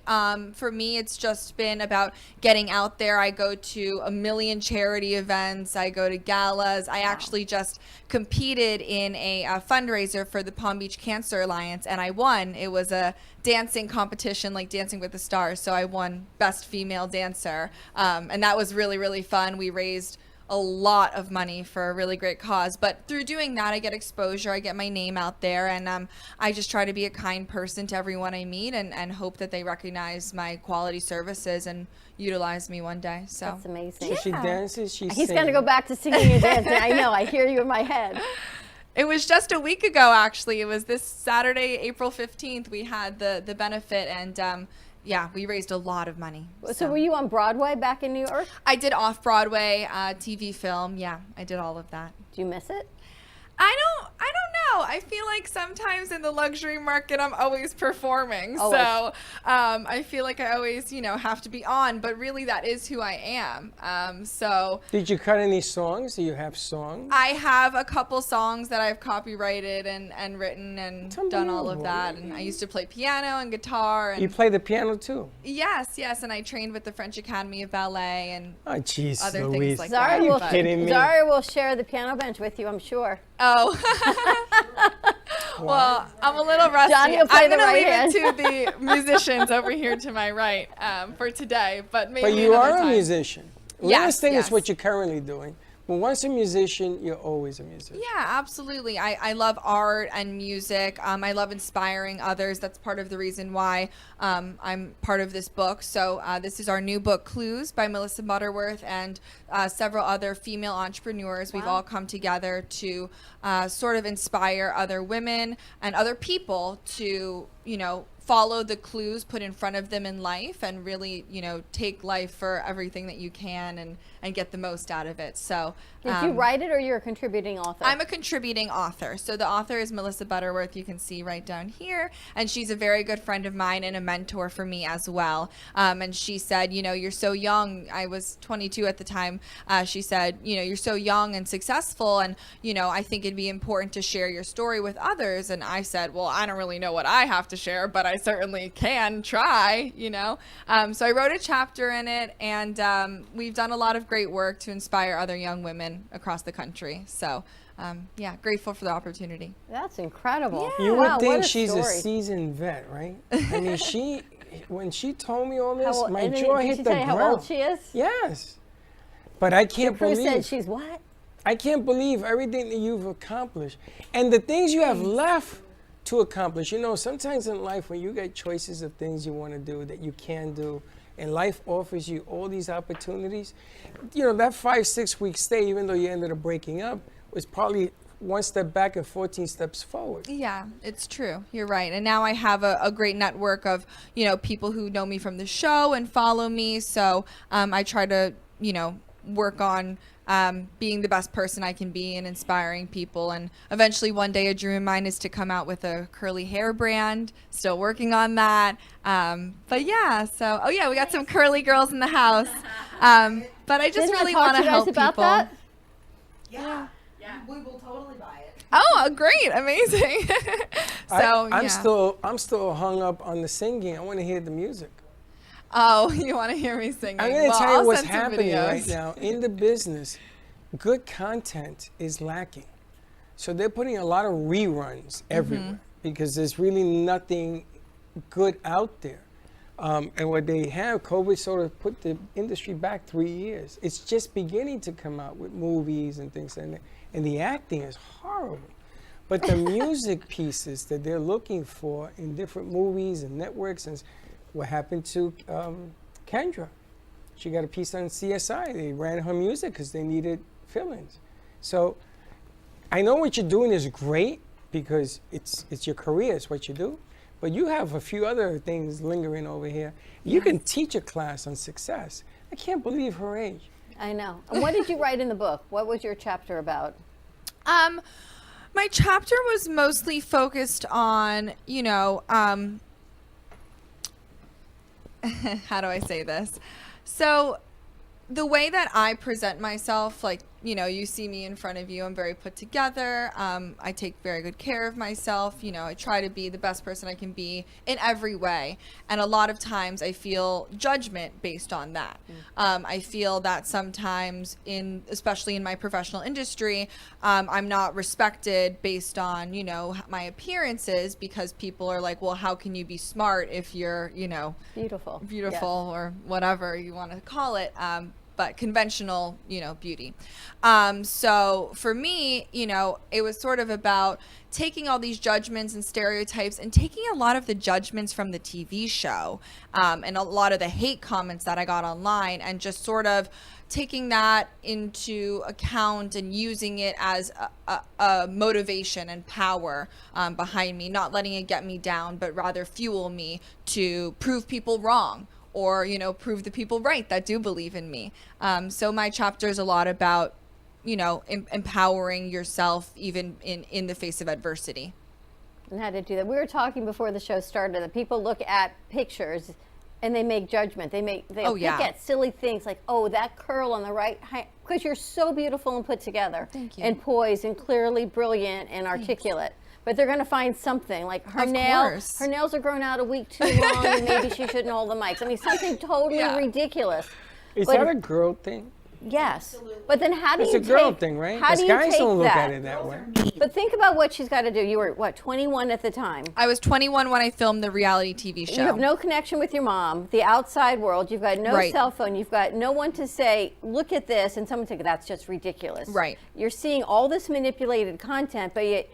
For me, it's just been about getting out there. I go to a million charity events. I go to galas. I actually just competed in a fundraiser for the Palm Beach Cancer Alliance, and I won. It was a dancing competition like Dancing with the Stars, so I won Best Female Dancer, and that was really, really fun. We raised a lot of money for a really great cause, but through doing that I get exposure, I get my name out there, and I just try to be a kind person to everyone I meet, and hope that they recognize my quality services and utilize me one day. So That's amazing. So she dances, she He's sings. going to go back to singing and dancing. I know, I hear you in my head. it was just a week ago, actually. It was this Saturday, April 15th, we had the benefit, and yeah, we raised a lot of money. So were you on Broadway back in New York? I did off-Broadway, TV, film. Yeah, I did all of that. Do you miss it? I don't know. I feel like sometimes in the luxury market, I'm always performing. Always. So I feel like I always, have to be on. But really, that is who I am. So Did you cut any songs? Do you have songs? I have a couple songs that I've copyrighted and written and done all of that. And I used to play piano and guitar. And You play the piano too? yes. And I trained with the French Academy of Ballet and Oh, jeez, other Louise. things like Zara that. will, but- kidding me? Zara will share the piano bench with you, I'm sure. Oh. Well, I'm a little rusty. Johnny will play I'm the going to right leave it to the musicians over here to my right for today, but maybe But you another are a time. musician. Real Yes, estate yes. is what you're currently doing. But once a musician, you're always a musician. Yeah, absolutely. I love art and music. I love inspiring others. That's part of the reason why I'm part of this book. So this is our new book, Clues, by Melissa Butterworth and several other female entrepreneurs. We've all come together to sort of inspire other women and other people to, follow the clues put in front of them in life and really, take life for everything that you can and get the most out of it. So Did you write it or you're a contributing author? I'm a contributing author. So the author is Melissa Butterworth, you can see right down here. And she's a very good friend of mine and a mentor for me as well. And she said, you're so young. I was 22 at the time. She said, you're so young and successful. And, I think it'd be important to share your story with others. And I said, well, I don't really know what I have to share, but I certainly can try, So I wrote a chapter in it, and we've done a lot of great work to inspire other young women across the country. So, grateful for the opportunity. That's incredible. You Wow, would what think she's a story. seasoned vet, right? I mean, when she told me all this, How old- my and then jaw did hit she the tell you ground. how old she is? Yes. But I can't Prue believe. said she's what? I can't believe everything that you've accomplished and the things you have left to accomplish. Sometimes in life when you get choices of things you want to do that you can do, and life offers you all these opportunities, that 5-6 week stay, even though you ended up breaking up, was probably one step back and 14 steps forward. Yeah, it's true. You're right. And now I have a great network of, people who know me from the show and follow me. So I try to, work on being the best person I can be and inspiring people. And eventually one day a dream of mine is to come out with a curly hair brand. Still working on that. But yeah, so, we got some curly girls in the house. But I just Didn't I really talk want to to you guys help about people. that? Yeah, we will totally buy it. Oh, great. Amazing. So, I'm yeah. I'm still hung up on the singing. I want to hear the music. Oh, you want to hear me singing? I'm going to Well, tell you I'll what's send some happening videos. right now in the business. Good content is lacking. So they're putting a lot of reruns everywhere because there's really nothing good out there. And what they have, COVID sort of put the industry back 3 years. It's just beginning to come out with movies and things like that. And the acting is horrible. But the music pieces that they're looking for in different movies and networks, and what happened to Kendra. She got a piece on CSI. They ran her music because they needed fill-ins. So I know what you're doing is great because it's your career, it's what you do. But you have a few other things lingering over here. You can teach a class on success. I can't believe her age. I know. And what did you write in the book? What was your chapter about? My chapter was mostly focused on, how do I say this? So the way that I present myself, like, you see me in front of you, I'm very put together. I take very good care of myself. I try to be the best person I can be in every way. And a lot of times I feel judgment based on that. I feel that sometimes especially in my professional industry, I'm not respected based on, my appearances because people are like, well, how can you be smart if you're, Beautiful. beautiful or whatever you want to call it. But conventional, beauty. So for me, it was sort of about taking all these judgments and stereotypes and taking a lot of the judgments from the TV show and a lot of the hate comments that I got online and just sort of taking that into account and using it as a motivation and power behind me, not letting it get me down, but rather fuel me to prove people wrong or, prove the people right that do believe in me. So my chapter is a lot about empowering yourself even in the face of adversity. And how to do that. We were talking before the show started that people look at pictures and they make judgment. They look at silly things like, oh, that curl on the right, because you're so beautiful and put together. Thank you. And poised and clearly brilliant and articulate. But they're going to find something like her nails are grown out a week too long and maybe she shouldn't hold the mics. I mean, something totally ridiculous. Is that a girl thing? Yes. But then how do It's you a girl thing, right? How do you guys take don't look that? at it that way. But think about what she's got to do. You were, 21 at the time? I was 21 when I filmed the reality TV show. You have no connection with your mom, the outside world. You've got no cell phone. You've got no one to say, look at this, and someone think that's just ridiculous. Right. You're seeing all this manipulated content, but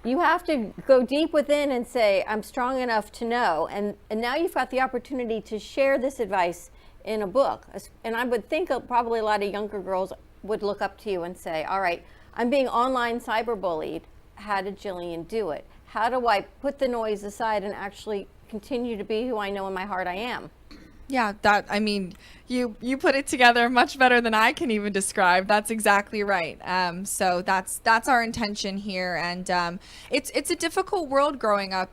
you have to go deep within and say, I'm strong enough to know. And now you've got the opportunity to share this advice in a book. And I would think probably a lot of younger girls would look up to you and say, all right, I'm being online cyberbullied. How did Jillian do it? How do I put the noise aside and actually continue to be who I know in my heart I am? Yeah, you put it together much better than I can even describe. That's exactly right. So that's our intention here, and it's a difficult world growing up,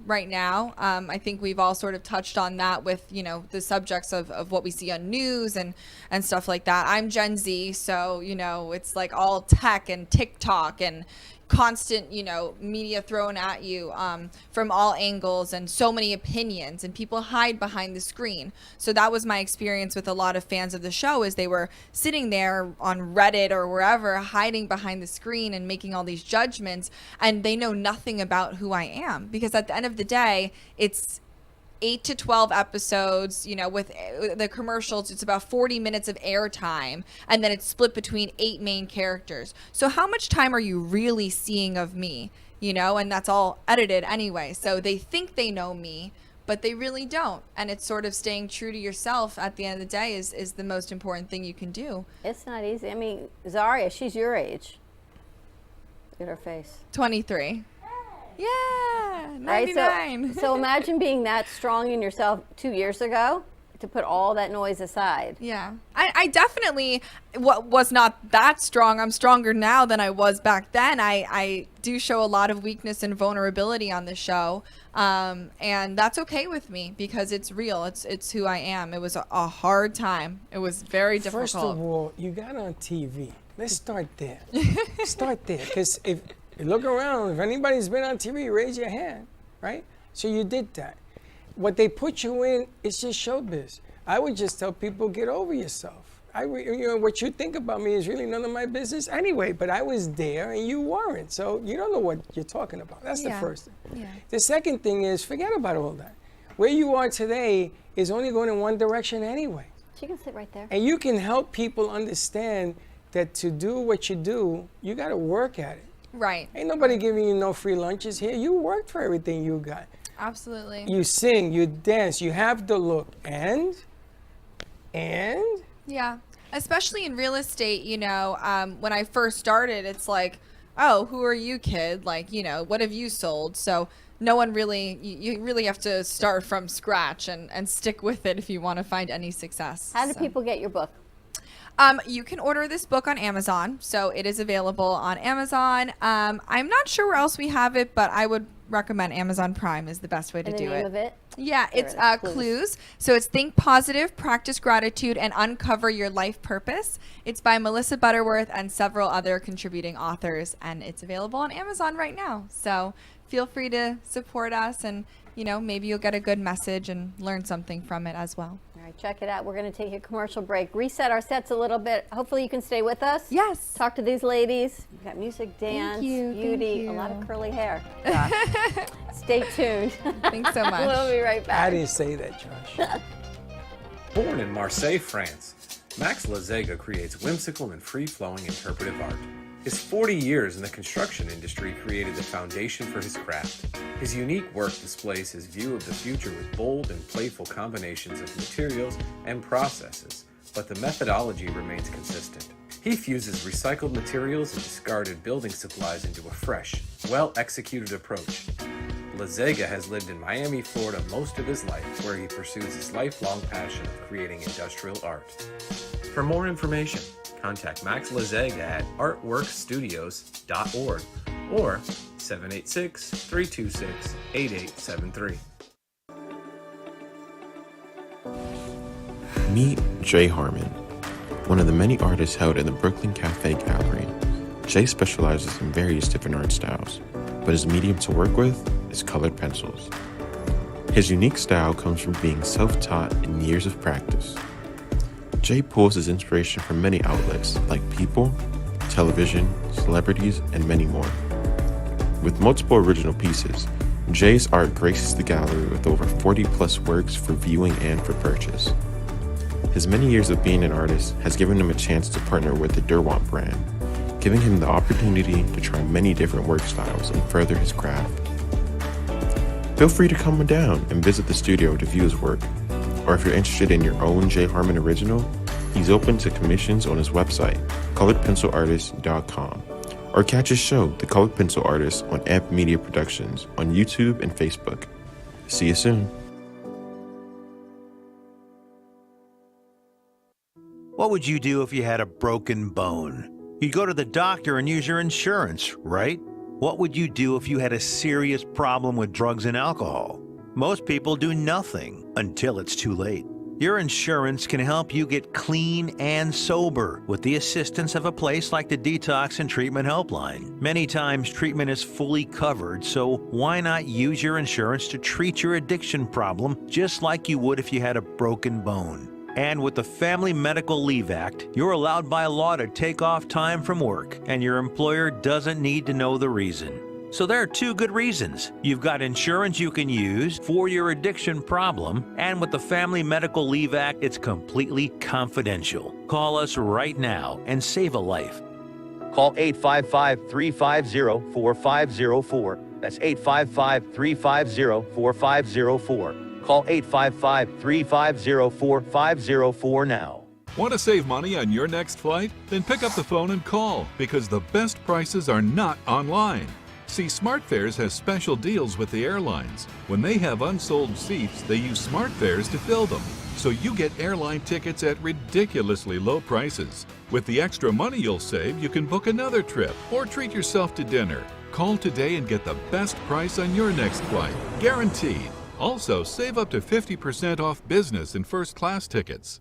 right now. I think we've all sort of touched on that with the subjects of what we see on news and stuff like that. I'm Gen Z, so it's like all tech and TikTok and constant media thrown at you from all angles and so many opinions, and people hide behind the screen. So that was my experience with a lot of fans of the show, is they were sitting there on Reddit or wherever hiding behind the screen and making all these judgments, and they know nothing about who I am, because at the end of the day it's 8 to 12 episodes, with the commercials, it's about 40 minutes of airtime, and then it's split between 8 main characters. So how much time are you really seeing of me? And that's all edited anyway. So they think they know me, but they really don't. And it's sort of staying true to yourself at the end of the day is the most important thing you can do. It's not easy. I mean, Zaria, she's your age. Look at her face. 23. Yeah, 99. Right, so imagine being that strong in yourself 2 years ago, to put all that noise aside. Yeah, I definitely was not that strong. I'm stronger now than I was back then. I do show a lot of weakness and vulnerability on the show, and that's okay with me because it's real. It's who I am. It was a hard time. It was very difficult. First of all, you got on TV. Let's start there. Start there, because if look around, if anybody's been on TV, raise your hand, right? So you did that. What they put you in is just showbiz. I would just tell people, get over yourself. What you think about me is really none of my business anyway, but I was there and you weren't. So you don't know what you're talking about. That's the first thing. Yeah. The second thing is, forget about all that. Where you are today is only going in one direction anyway. She can sit right there. And you can help people understand that to do what you do, you got to work at it. Right. Ain't nobody giving you no free lunches here. You worked for everything you got. Absolutely. You sing, you dance, you have the look, and? Yeah, especially in real estate, when I first started, it's like, oh, who are you, kid? Like, what have you sold? So no one really, you really have to start from scratch and stick with it if you want to find any success. How do people get your book? You can order this book on Amazon, so it is available on Amazon. I'm not sure where else we have it, but I would recommend Amazon Prime is the best way to do it. The name of it? Yeah, it's Clues. So it's Think Positive, Practice Gratitude, and Uncover Your Life Purpose. It's by Melissa Butterworth and several other contributing authors, and it's available on Amazon right now. So feel free to support us, and maybe you'll get a good message and learn something from it as well. All right, check it out. We're going to take a commercial break, reset our sets a little bit. Hopefully you can stay with us. Yes. Talk to these ladies. We've got music, dance, beauty, a lot of curly hair. Stay tuned. Thanks so much. We'll be right back. I didn't say that, Josh. Born in Marseille, France, Max Lazega creates whimsical and free-flowing interpretive art. His 40 years in the construction industry created the foundation for his craft. His unique work displays his view of the future with bold and playful combinations of materials and processes, but the methodology remains consistent. He fuses recycled materials and discarded building supplies into a fresh, well-executed approach. Lazega has lived in Miami, Florida most of his life, where he pursues his lifelong passion of creating industrial art. For more information, contact Max Lazeg at artworkstudios.org or 786-326-8873. Meet Jay Harmon, one of the many artists held in the Brooklyn Cafe Gallery. Jay specializes in various different art styles, but his medium to work with is colored pencils. His unique style comes from being self-taught and years of practice. Jay pulls his inspiration from many outlets like people, television, celebrities, and many more. With multiple original pieces, Jay's art graces the gallery with over 40 plus works for viewing and for purchase. His many years of being an artist has given him a chance to partner with the Derwent brand, giving him the opportunity to try many different work styles and further his craft. Feel free to come down and visit the studio to view his work, or if you're interested in your own Jay Harmon original, he's open to commissions on his website, coloredpencilartist.com, or catch his show, The Colored Pencil Artist, on Amp Media Productions on YouTube and Facebook. See you soon. What would you do if you had a broken bone? You'd go to the doctor and use your insurance, right? What would you do if you had a serious problem with drugs and alcohol? Most people do nothing until it's too late. Your insurance can help you get clean and sober with the assistance of a place like the Detox and Treatment Helpline. Many times treatment is fully covered, so why not use your insurance to treat your addiction problem just like you would if you had a broken bone? And with the Family Medical Leave Act, you're allowed by law to take off time from work, and your employer doesn't need to know the reason. So there are two good reasons. You've got insurance you can use for your addiction problem, and with the Family Medical Leave Act, it's completely confidential. Call us right now and save a life. Call 855-350-4504. That's 855-350-4504. Call 855-350-4504 now. Want to save money on your next flight? Then pick up the phone and call, because the best prices are not online. See, SmartFares has special deals with the airlines. When they have unsold seats, they use SmartFares to fill them. So you get airline tickets at ridiculously low prices. With the extra money you'll save, you can book another trip or treat yourself to dinner. Call today and get the best price on your next flight, guaranteed. Also, save up to 50% off business and first class tickets.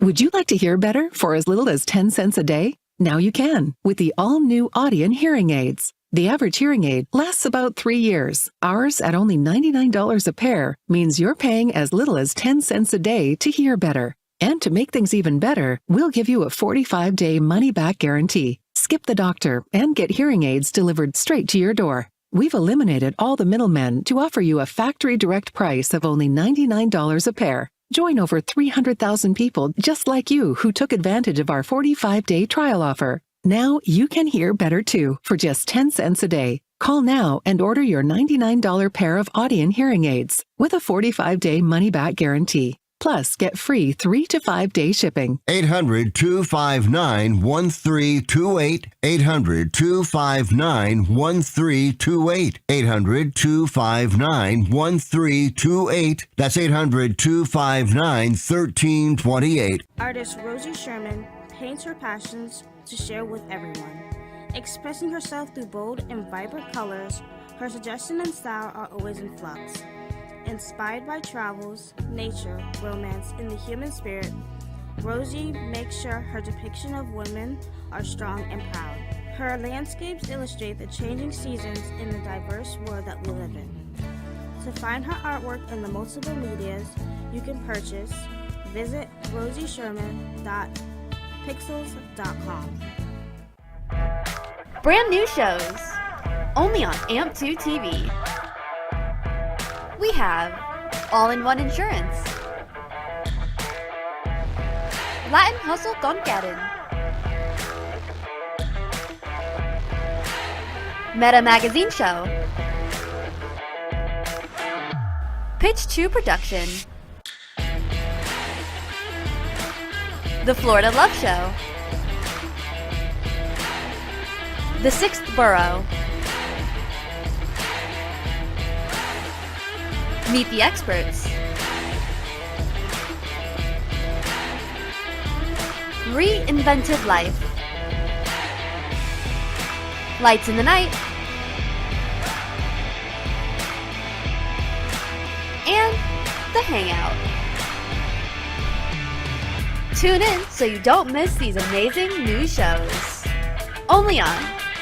Would you like to hear better for as little as 10 cents a day? Now you can with the all-new Audien hearing aids. The average hearing aid lasts about 3 years. Ours, at only $99 a pair, means you're paying as little as 10 cents a day to hear better. And to make things even better, we'll give you a 45-day money-back guarantee. Skip the doctor and get hearing aids delivered straight to your door. We've eliminated all the middlemen to offer you a factory direct price of only $99 a pair. Join over 300,000 people just like you who took advantage of our 45-day trial offer. Now you can hear better too for just 10 cents a day. Call now and order your $99 pair of Audien hearing aids with a 45-day money-back guarantee. Plus, get free 3 to 5 day shipping. 800-259-1328. 800-259-1328. 800-259-1328. That's 800-259-1328. Artist Rosie Sherman paints her passions to share with everyone. Expressing herself through bold and vibrant colors, her suggestion and style are always in flux. Inspired by travels, nature, romance, and the human spirit, Rosie makes sure her depiction of women are strong and proud. Her landscapes illustrate the changing seasons in the diverse world that we live in. To find her artwork in the multiple medias you can purchase, visit rosiesherman.pixels.com. Brand new shows, only on AMP2 TV. We have All-in-One Insurance, Latin Hustle con Karen, Meta Magazine Show, Pitch 2 Production, The Florida Love Show, The Sixth Borough, Meet the Experts, Reinvented life. Lights in the night. And the hangout. Tune in so you don't miss these amazing new shows. Only on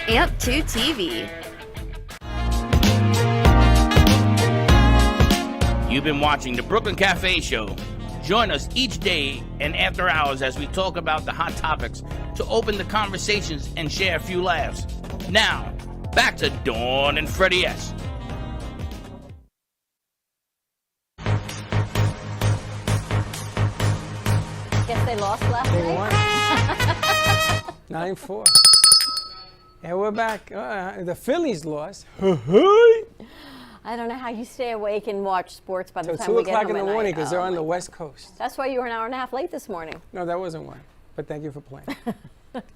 AMP2 TV. You've been watching the Brooklyn Cafe Show. Join us each day and after hours as we talk about the hot topics to open the conversations and share a few laughs. Now, back to Dawn and Freddie S. Guess they lost last night. 9-4. And we're back. The Phillies lost. I don't know how you stay awake and watch sports by the So time 2 we get o'clock home in the at morning night. because they're on the West Coast. That's why you were an hour and a half late this morning. No, that wasn't why. But thank you for playing.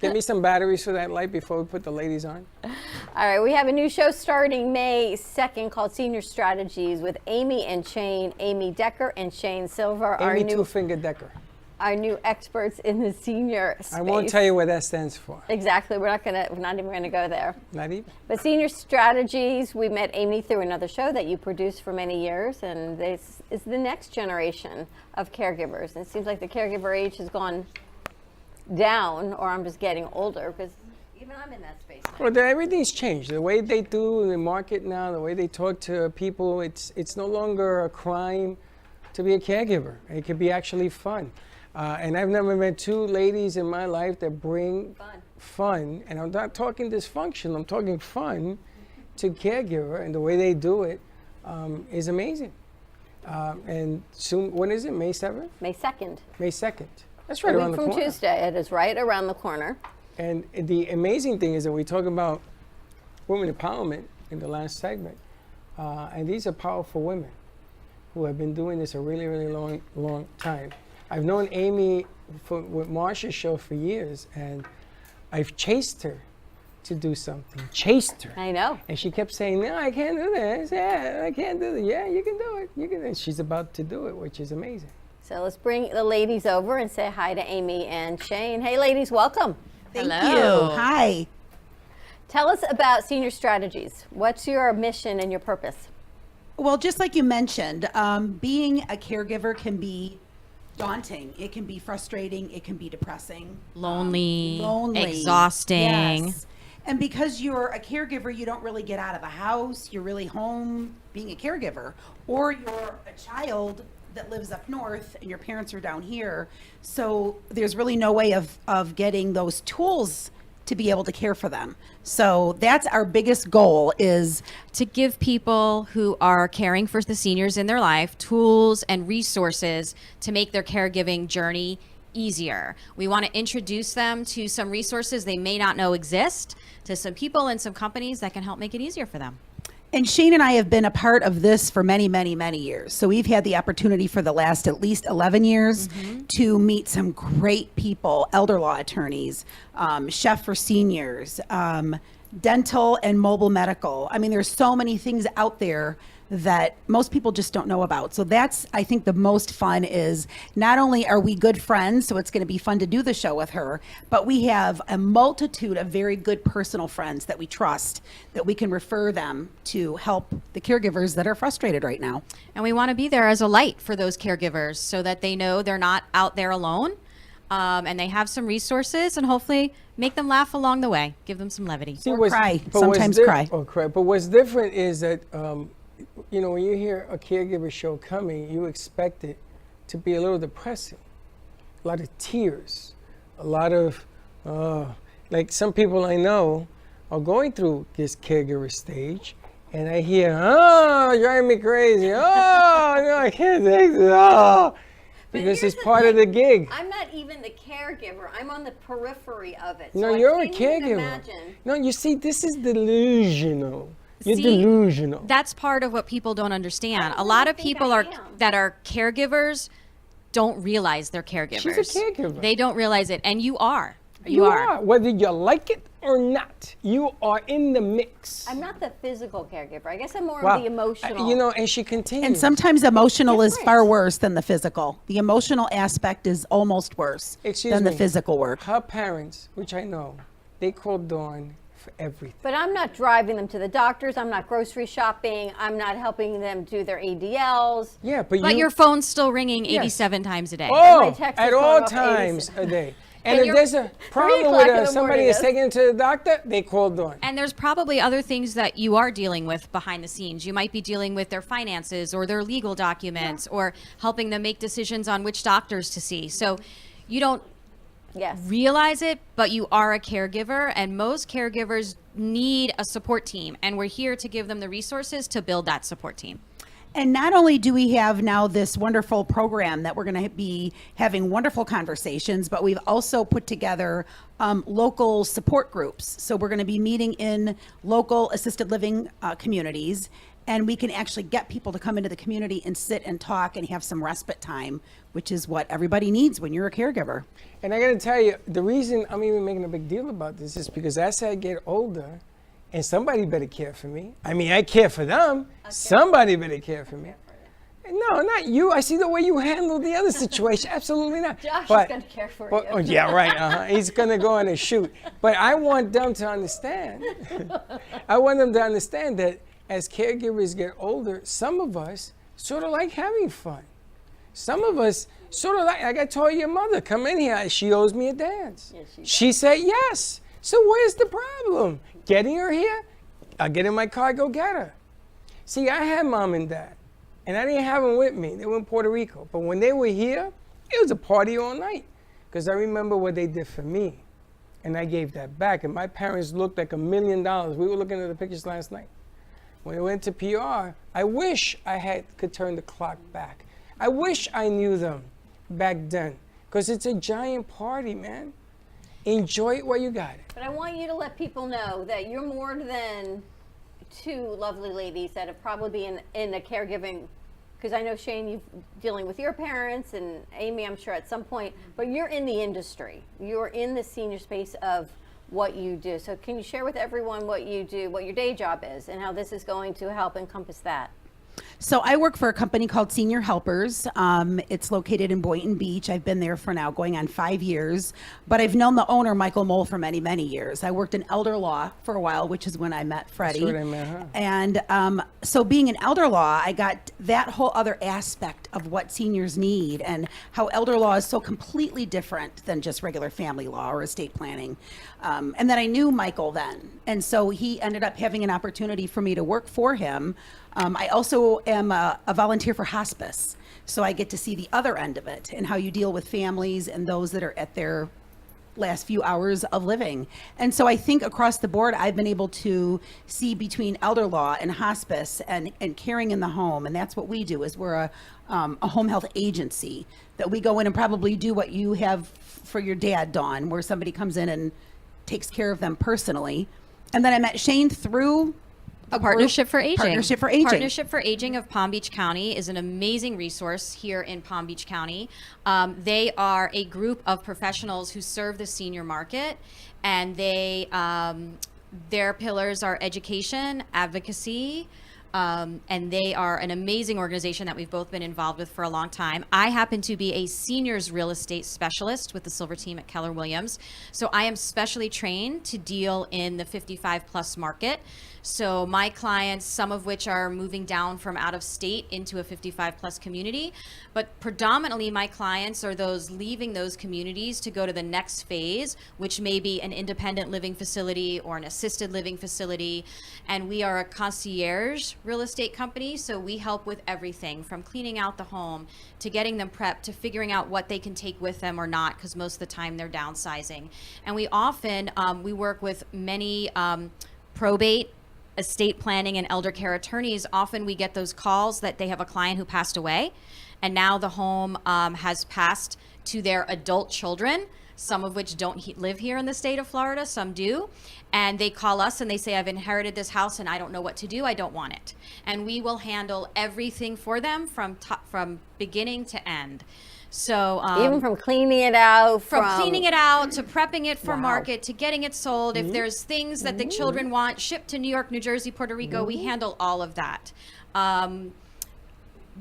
Get me some batteries for that light before we put the ladies on. All right, we have a new show starting May 2nd called Senior Strategies with Amy and Shane, Amy Decker and Shane Silver, Amy Two-Finger Decker. our new experts in the senior space. I won't tell you what that stands for. Exactly. We're not even gonna go there. Not even? But Senior Strategies, we met Amy through another show that you produced for many years, and this is the next generation of caregivers. And it seems like the caregiver age has gone down, or I'm just getting older, because even I'm in that space now. Well, everything's changed. The way they do the market now, the way they talk to people, it's no longer a crime to be a caregiver. It could be actually fun. And I've never met two ladies in my life that bring fun, and I'm not talking dysfunction, I'm talking fun to caregiver, and the way they do it is amazing. And soon, when is it, May 7th? May 2nd. May 2nd. That's right A around week the from corner. Tuesday. It is right around the corner. And the amazing thing is that we talk about women empowerment in the last segment, and these are powerful women who have been doing this a really, really long time. I've known Amy with Marsha's show for years, and I've chased her to do something. Chased her. I know. And she kept saying, "No, I can't do this. Yeah, I can't do this. Yeah, you can do it. You can." And she's about to do it, which is amazing. So let's bring the ladies over and say hi to Amy and Shane. Hey, ladies, welcome. Thank you. Hi. Tell us about Senior Strategies. What's your mission and your purpose? Well, just like you mentioned, being a caregiver can be daunting. It can be frustrating. It can be depressing. Lonely, lonely, exhausting. Yes. And because you're a caregiver, you don't really get out of the house. You're really home being a caregiver. Or you're a child that lives up north and your parents are down here. So there's really no way of getting those tools to be able to care for them. So that's our biggest goal, is to give people who are caring for the seniors in their life tools and resources to make their caregiving journey easier. We want to introduce them to some resources they may not know exist, to some people and some companies that can help make it easier for them. And Shane and I have been a part of this for many, many, many years. So we've had the opportunity for the last at least 11 years to meet some great people, elder law attorneys, chef for seniors, dental and mobile medical. I mean, there's so many things out there that most people just don't know about. So that's, I think, the most fun is not only are we good friends, so it's going to be fun to do the show with her, but we have a multitude of very good personal friends that we trust, that we can refer them to help the caregivers that are frustrated right now. And we want to be there as a light for those caregivers so that they know they're not out there alone, and they have some resources, and hopefully make them laugh along the way, give them some levity. Cry, sometimes cry. Or cry. But what's different is that, you know, when you hear a caregiver show coming, you expect it to be a little depressing. A lot of tears, a lot of, like some people I know are going through this caregiver stage, and I hear, "Oh, you're driving me crazy. Oh, no, I can't take this. Oh." Because it's part of the gig. I'm not even the caregiver. I'm on the periphery of it. No, so you're I a can't even caregiver. imagine. No, you see, this is delusional. You're See, delusional. That's part of what people don't understand. A lot of people that are caregivers don't realize they're caregivers. She's a caregiver. They don't realize it, and you are. You are. Whether you like it or not, you are in the mix. I'm not the physical caregiver. I guess I'm more Wow. of the emotional. You know, and she continues. And sometimes emotional is far worse than the physical. The emotional aspect is almost worse than the physical work. Her parents, which I know, they called Dawn for everything. But I'm not driving them to the doctors. I'm not grocery shopping. I'm not helping them do their ADLs. Yeah, But your phone's still ringing Yes. 87 times a day. Oh, text at is going all off times a day. And And if you're- there's a 3 problem o'clock with in the somebody morning is is- taking it to the doctor, they call Dawn. And there's probably other things that you are dealing with behind the scenes. You might be dealing with their finances or their legal documents or helping them make decisions on which doctors to see. So you don't realize it, but you are a caregiver, and most caregivers need a support team, and we're here to give them the resources to build that support team. And not only do we have now this wonderful program that we're going to be having wonderful conversations, but we've also put together local support groups. So we're going to be meeting in local assisted living communities, and we can actually get people to come into the community and sit and talk and have some respite time, which is what everybody needs when you're a caregiver. And I got to tell you, the reason I'm even making a big deal about this is because as I get older, and somebody better care for me. I mean, I care for them. Somebody better care for me. No, not you. I see the way you handle the other situation. Absolutely not. Josh But- is going to care for but- you. oh, yeah, right. He's going to go on a shoot. But I want them to understand. I want them to understand that as caregivers get older, some of us sort of like having fun. Some of us sort of like I told your mother, come in here. She owes me a dance. She said yes. So where's the problem? Getting her here? I'll get in my car, go get her. See, I had mom and dad, and I didn't have them with me. They were in Puerto Rico. But when they were here, it was a party all night. Because I remember what they did for me. And I gave that back. And my parents looked like $1 million. We were looking at the pictures last night. When I went to PR, I wish I could turn the clock back. I wish I knew them back then. Because it's a giant party, man. Enjoy it while you got it. But I want you to let people know that you're more than two lovely ladies that have probably been in a caregiving, because I know, Shane, you're dealing with your parents, and Amy, I'm sure at some point, but you're in the industry. You're in the senior space of what you do. So can you share with everyone what you do, what your day job is, and how this is going to help encompass that? So I work for a company called Senior Helpers. It's located in Boynton Beach. I've been there for now going on 5 years, but I've known the owner, Michael Mole, for many, many years. I worked in elder law for a while, which is when I met Freddie. That's where I met her. And so being in elder law, I got that whole other aspect of what seniors need and how elder law is so completely different than just regular family law or estate planning. And then I knew Michael then. And so he ended up having an opportunity for me to work for him. I also am a volunteer for hospice. So I get to see the other end of it and how you deal with families and those that are at their last few hours of living. And so I think across the board, I've been able to see between elder law and hospice and caring in the home. And that's what we do, is we're a home health agency that we go in and probably do what you have for your dad, Dawn, where somebody comes in and takes care of them personally. And then I met Shane through a Partnership for Aging. Partnership for Aging. Partnership for Aging of Palm Beach County is an amazing resource here in Palm Beach County. They are a group of professionals who serve the senior market, and they their pillars are education, advocacy, and they are an amazing organization that we've both been involved with for a long time. I happen to be a seniors real estate specialist with the Silver Team at Keller Williams. So I am specially trained to deal in the 55 plus market. So my clients, some of which are moving down from out of state into a 55 plus community, but predominantly my clients are those leaving those communities to go to the next phase, which may be an independent living facility or an assisted living facility. And we are a concierge real estate company, so we help with everything from cleaning out the home to getting them prepped to figuring out what they can take with them or not, because most of the time they're downsizing. And we often we work with many probate, estate planning, and elder care attorneys. Often we get those calls that they have a client who passed away, and now the home has passed to their adult children, some of which don't live here in the state of Florida, some do. And they call us and they say, I've inherited this house and I don't know what to do, I don't want it. And we will handle everything for them from beginning to end. So even from cleaning it out, from cleaning it out to prepping it for Wow. market to getting it sold. If there's things that the children want shipped to New York, New Jersey, Puerto Rico, we handle all of that.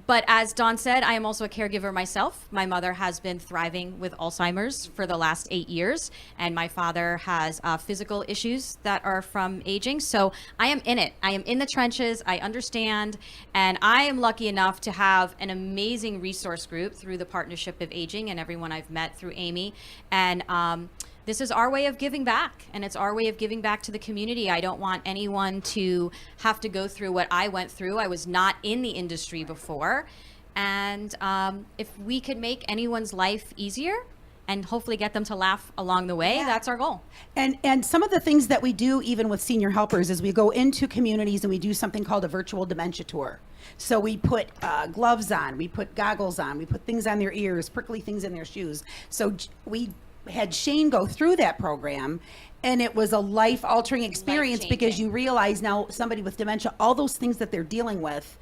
But as Dawn said, I am also a caregiver myself. My mother has been thriving with Alzheimer's for the last 8 years, and my father has physical issues that are from aging. So I am in it. I am in the trenches. I understand, and I am lucky enough to have an amazing resource group through the Partnership of Aging and everyone I've met through Amy. And this is our way of giving back, and it's our way of giving back to the community. I don't want anyone to have to go through what I went through. I was not in the industry before. And if we could make anyone's life easier and hopefully get them to laugh along the way, that's our goal. And some of the things that we do even with senior helpers is we go into communities and we do something called a virtual dementia tour. So we put gloves on, we put goggles on, we put things on their ears, prickly things in their shoes. So we had Shane go through that program, and it was a life-altering experience because you realize now somebody with dementia, all those things that they're dealing with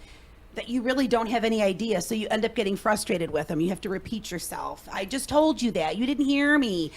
that you really don't have any idea. So you end up getting frustrated with them. You have to repeat yourself. I just told you that. You didn't hear me.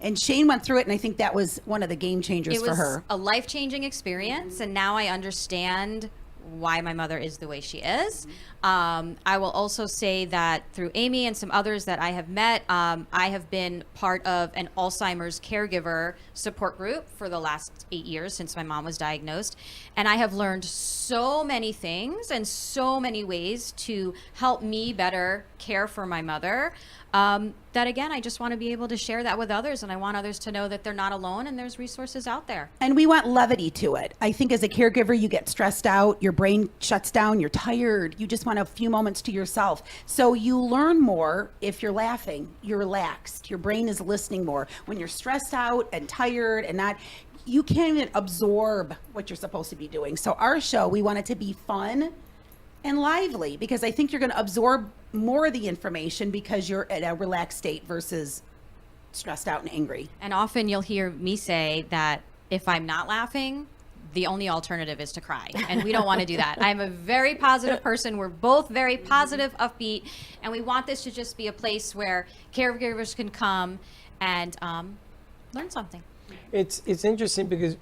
And Shane went through it, and I think that was one of the game changers for her. It was a life-changing experience, and now I understand why my mother is the way she is. I will also say that through Amy and some others that I have met, I have been part of an Alzheimer's caregiver support group for the last 8 years since my mom was diagnosed. And I have learned so many things and so many ways to help me better care for my mother. That again, I just want to be able to share that with others, and I want others to know that they're not alone and there's resources out there. And we want levity to it. I think as a caregiver, you get stressed out, your brain shuts down, you're tired, you just want a few moments to yourself. So you learn more if you're laughing, you're relaxed, your brain is listening more. When you're stressed out and tired and not, you can't even absorb what you're supposed to be doing. So our show, we want it to be fun and lively, because I think you're going to absorb more of the information because you're at a relaxed state versus stressed out and angry. And often you'll hear me say that if I'm not laughing, the only alternative is to cry. And we don't want to do that. I'm a very positive person. We're both very positive, upbeat, and we want this to just be a place where caregivers can come and learn something. It's interesting because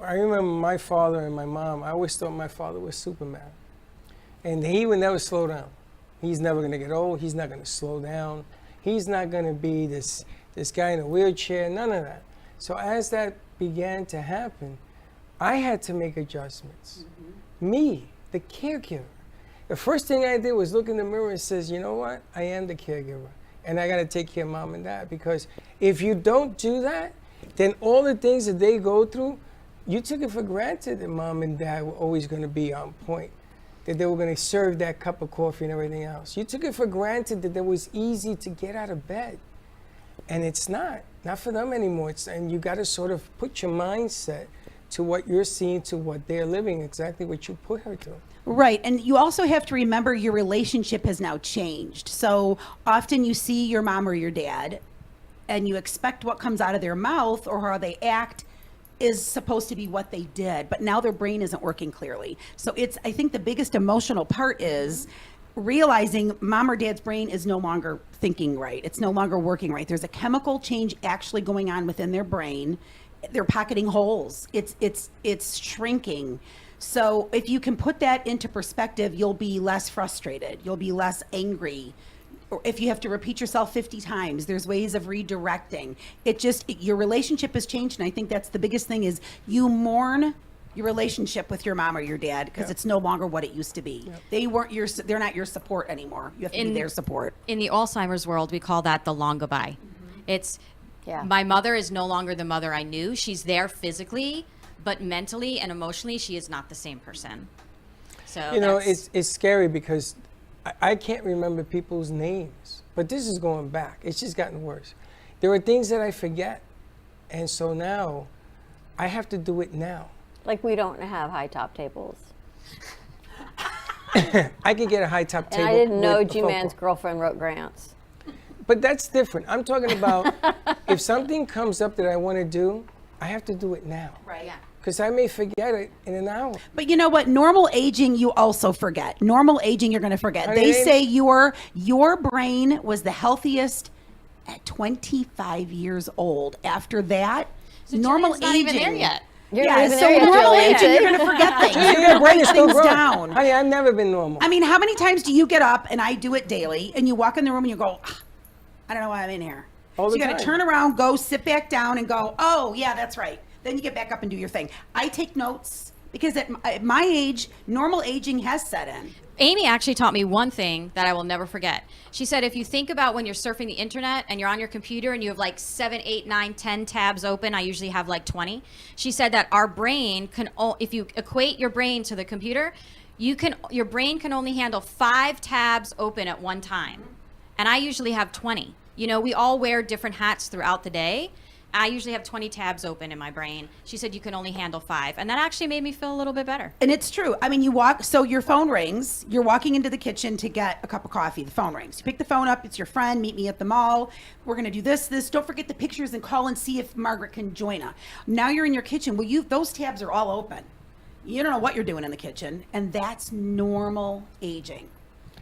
I remember my father and my mom, I always thought my father was Superman. And he would never slow down. He's never going to get old. He's not going to slow down. He's not going to be this guy in a wheelchair, none of that. So as that began to happen, I had to make adjustments. Me, the caregiver. The first thing I did was look in the mirror and says, you know what? I am the caregiver. And I got to take care of mom and dad, because if you don't do that, then all the things that they go through, you took it for granted that mom and dad were always going to be on point, that they were going to serve that cup of coffee and everything else. You took it for granted that it was easy to get out of bed. And it's not for them anymore. And you got to sort of put your mindset to what you're seeing, to what they're living, exactly what you put her through. Right. And you also have to remember your relationship has now changed. So often you see your mom or your dad and you expect what comes out of their mouth or how they act is supposed to be what they did, but now their brain isn't working clearly. So I think the biggest emotional part is realizing mom or dad's brain is no longer thinking right. It's no longer working right. There's a chemical change actually going on within their brain. They're pocketing holes. It's shrinking. So if you can put that into perspective, you'll be less frustrated. You'll be less angry. Or if you have to repeat yourself 50 times, there's ways of redirecting. Your relationship has changed, and I think that's the biggest thing is you mourn your relationship with your mom or your dad because it's no longer what it used to be. They're not your support anymore. You have to be their support. In the Alzheimer's world, we call that the long goodbye. It's my mother is no longer the mother I knew. She's there physically, but mentally and emotionally, she is not the same person. So it's scary because I can't remember people's names, but this is going back. It's just gotten worse. There are things that I forget, and so now I have to do it now. Like we don't have high top tables. I can get a high top table. And I didn't know G-Man's girlfriend wrote grants. But that's different. I'm talking about if something comes up that I want to do, I have to do it now. Right. Yeah. because I may forget it in an hour. But you know what? Normal aging, you also forget. Normal aging, you're going to forget. I They mean- say your brain was the healthiest at 25 years old. After that, normal Julian's not aging. even there yet. You're yeah, not even so there yet, normal Julian. aging, you're going to forget things. Julian, You're your going brain to is write still things growing. down. Honey, I've never been normal. I mean, how many times do you get up, and I do it daily, and you walk in the room and you go, "Ah, I don't know why I'm in here. All So the you got to time. turn around, go sit back down and go, oh, yeah, that's right. Then you get back up and do your thing. I take notes because at my age, normal aging has set in. Amy actually taught me one thing that I will never forget. She said, if you think about when you're surfing the internet and you're on your computer and you have like 7, 8, 9, 10 tabs open, I usually have like 20. She said that our brain can, if you equate your brain to the computer, your brain can only handle 5 tabs open at one time. And I usually have 20. You know, we all wear different hats throughout the day. I usually have 20 tabs open in my brain. She said you can only handle 5. And that actually made me feel a little bit better. And it's true. I mean, so your phone rings, you're walking into the kitchen to get a cup of coffee. The phone rings. You pick the phone up, it's your friend, meet me at the mall. We're going to do this. Don't forget the pictures and call and see if Margaret can join us. Now you're in your kitchen. Well, those tabs are all open. You don't know what you're doing in the kitchen. And that's normal aging.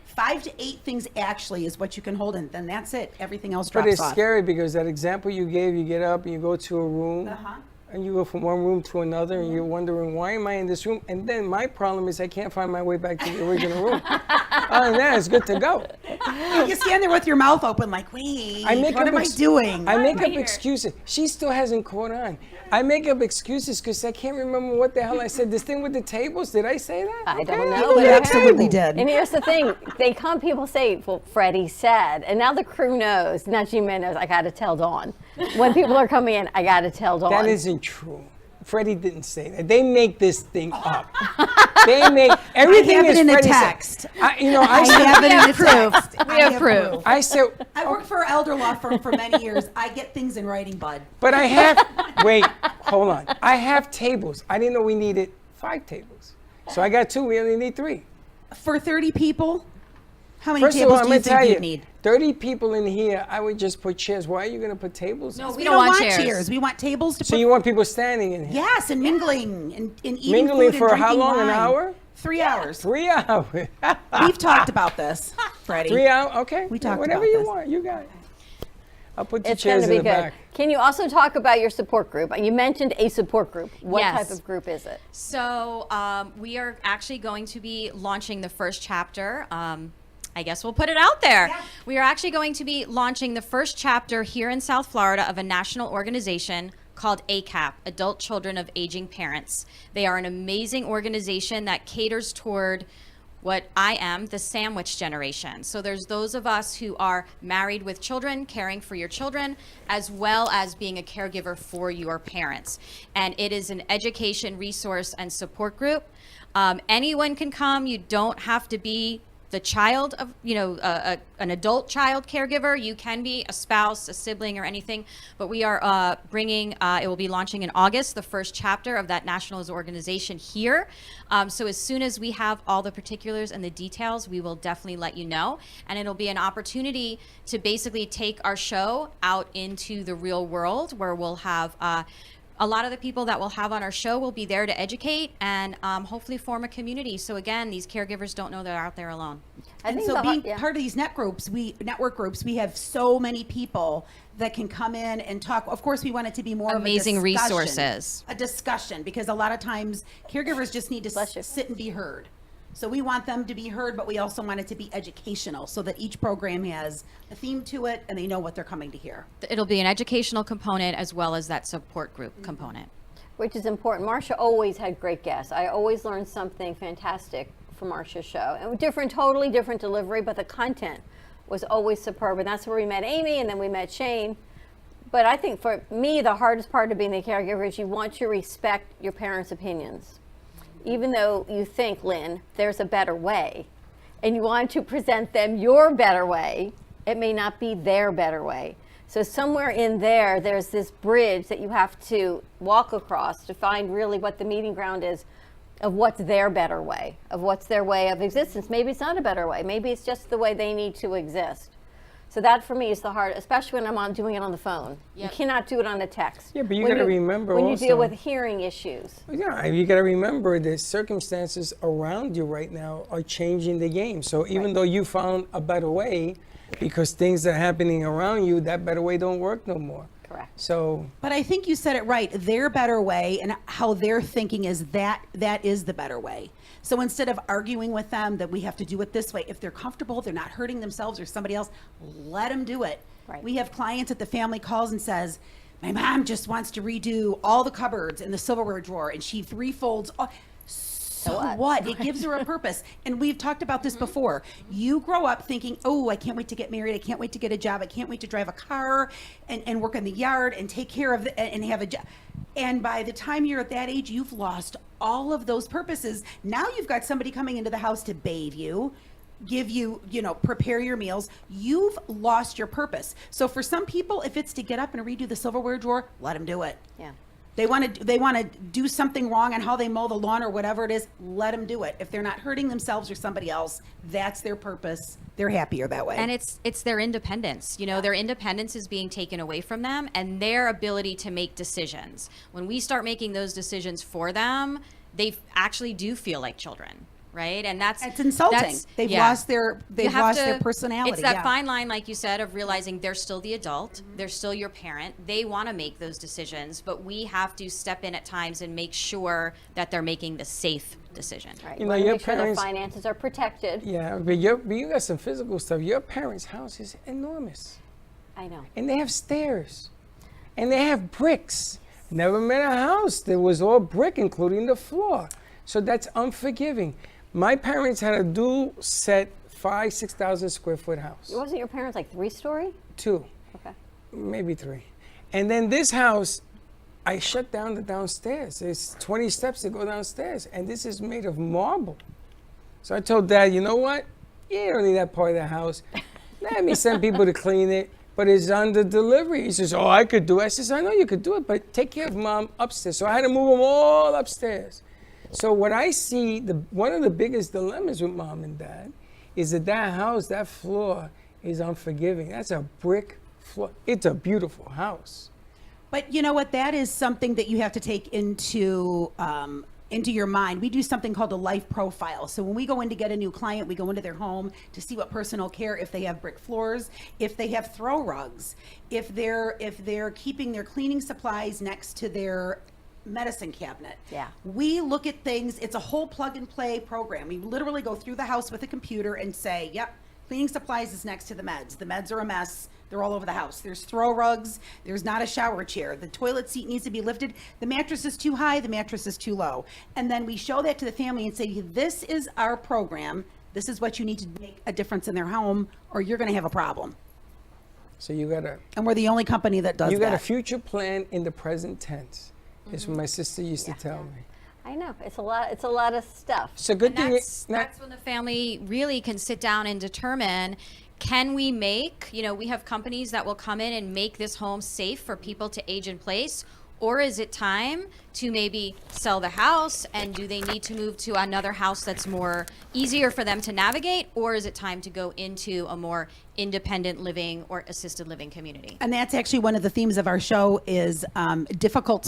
5 to 8 things actually is what you can hold, and then that's it. Everything else drops But it's off. scary because that example you gave, you get up and you go to a room, and you go from one room to another, and you're wondering, why am I in this room? And then my problem is I can't find my way back to the original room. Other than that, it's good to go. You stand there with your mouth open like, wait, what am I doing? I make up excuses. She still hasn't caught on. I make up excuses because I can't remember what the hell I said. This thing with the tables, did I say that? I don't Okay. know. But You I absolutely heard. did. And here's the thing. People say, well, Freddie said. And now the crew knows. Now Gina knows, I got to tell Dawn. When people are coming in, I got to tell Dawn. That isn't true. Freddie didn't say that. They make this thing up. They make everything I have is it in a Freddie said. text. I have it in a text. We have proof. I said, I worked for an elder law firm for many years. I get things in writing, bud. but I have. Wait, hold on. I have tables. I didn't know we needed 5 tables. So I got 2. We only need 3. For 30 people, how many First of all, tables I'm do you gonna tell think you, you'd need? 30 people in here. I would just put chairs. Why are you going to put tables? No, in? we don't want chairs. chairs. We want tables to So put. you want people standing in here? Yes, and mingling and eating Mingling food for and how drinking long? An wine. hour? 3 hours. 3 hours. We've talked about this, Freddie. 3 hours. Okay. We talked Whatever about you this. want. You got it. I'll put the It's going chairs to in be the good. back. Can you also talk about your support group? You mentioned a support group. What Yes. type of group is it? So we are actually going to be launching the first chapter. I guess we'll put it out there. Yeah. We are actually going to be launching the first chapter here in South Florida of a national organization called ACAP, Adult Children of Aging Parents. They are an amazing organization that caters toward what I am, the sandwich generation. So there's those of us who are married with children, caring for your children, as well as being a caregiver for your parents. And it is an education, resource, and support group. Anyone can come. You don't have to be the child of, an adult child caregiver. You can be a spouse, a sibling, or anything. But we are bringing, it will be launching in August, the first chapter of that national organization here. So as soon as we have all the particulars and the details, we will definitely let you know. And it'll be an opportunity to basically take our show out into the real world, where we'll have a lot of the people that we'll have on our show will be there to educate and hopefully form a community. So again, these caregivers don't know they're out there alone. And so being part of these network groups, we have so many people that can come in and talk. Of course, we want it to be more Amazing of a discussion, resources. a discussion, because a lot of times caregivers just need to sit and be heard. So we want them to be heard, but we also want it to be educational so that each program has a theme to it and they know what they're coming to hear. It'll be an educational component as well as that support group component. Which is important. Marcia always had great guests. I always learned something fantastic from Marcia's show. And totally different delivery, but the content was always superb. And that's where we met Amy, and then we met Shane. But I think for me, the hardest part of being the caregiver is you want to respect your parents' opinions. Even though you think, Lynn, there's a better way, and you want to present them your better way, it may not be their better way. So somewhere in there, there's this bridge that you have to walk across to find really what the meeting ground is of what's their better way, of what's their way of existence. Maybe it's not a better way. Maybe it's just the way they need to exist. So that for me is the hard, especially when I'm doing it on the phone. You cannot do it on a text. Yeah, but you When got to remember when also, you deal with hearing issues. Yeah, you got to remember the circumstances around you right now are changing the game. So even though you found a better way, because things are happening around you, that better way don't work no more. Correct. So, But I think you said it right. Their better way and how they're thinking is that is the better way. So instead of arguing with them that we have to do it this way, if they're comfortable, they're not hurting themselves or somebody else, let them do it. Right. We have clients that the family calls and says, my mom just wants to redo all the cupboards in the silverware drawer and she folds all. So what? It gives her a purpose. And we've talked about this before. You grow up thinking, oh, I can't wait to get married. I can't wait to get a job. I can't wait to drive a car and work in the yard and take care of and have a job. And by the time you're at that age, you've lost all of those purposes. Now you've got somebody coming into the house to bathe you, give you, prepare your meals. You've lost your purpose. So for some people, if it's to get up and redo the silverware drawer, let them do it. Yeah. They want to do something wrong on how they mow the lawn or whatever it is, let them do it. If they're not hurting themselves or somebody else, that's their purpose. They're happier that way. And it's their independence. Their independence is being taken away from them and their ability to make decisions. When we start making those decisions for them, they actually do feel like children. Right, and it's insulting. They've lost their personality. It's that fine line, like you said, of realizing they're still the adult, they're still your parent. They want to make those decisions, but we have to step in at times and make sure that they're making the safe decision. Right. You Want know, to your make sure their parents- finances are protected. yeah, but you got some physical stuff. Your parents' house is enormous. I know. And they have stairs. And they have bricks. Never met a house that was all brick, including the floor. So that's unforgiving. My parents had a dual set 6,000 square foot house. Wasn't your parents like 3-story? 2. Okay. Maybe 3. And then this house, I shut down the downstairs. There's 20 steps to go downstairs. And this is made of marble. So I told Dad, you know what? You don't need that part of the house. Let me send people to clean it. But it's under delivery. He says, oh, I could do it. I says, I know you could do it, but take care of Mom upstairs. So I had to move them all upstairs. So what I see, one of the biggest dilemmas with Mom and Dad is that house, that floor is unforgiving. That's a brick floor. It's a beautiful house. But you know what? That is something that you have to take into your mind. We do something called a life profile. So when we go in to get a new client, we go into their home to see what personal care, if they have brick floors, if they have throw rugs, if they're keeping their cleaning supplies next to their medicine cabinet. Yeah. We look at things, it's a whole plug and play program. We literally go through the house with a computer and say, yep, cleaning supplies is next to the meds. The meds are a mess. They're all over the house. There's throw rugs. There's not a shower chair. The toilet seat needs to be lifted. The mattress is too high. The mattress is too low. And then we show that to the family and say, this is our program. This is what you need to make a difference in their home or you're going to have a problem. So you got to... And we're the only company that does that. You got a future plan in the present tense. Is what my sister used to tell me. I know. It's a lot of stuff. It's a good thing. That's when the family really can sit down and determine, can we make, we have companies that will come in and make this home safe for people to age in place, or is it time to maybe sell the house and do they need to move to another house that's more easier for them to navigate, or is it time to go into a more independent living or assisted living community? And that's actually one of the themes of our show is difficult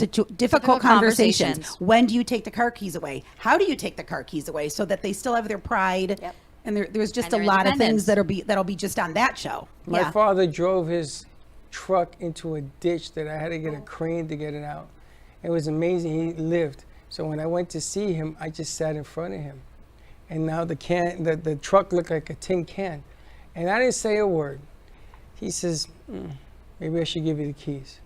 conversations. When do you take the car keys away? How do you take the car keys away so that they still have their pride? Yep. And there's just And a their lot of things independence. that'll be just on that show. My father drove his truck into a ditch that I had to get a crane to get it out. It was amazing. He lived. So when I went to see him, I just sat in front of him. And now the truck looked like a tin can. And I didn't say a word. He says, maybe I should give you the keys.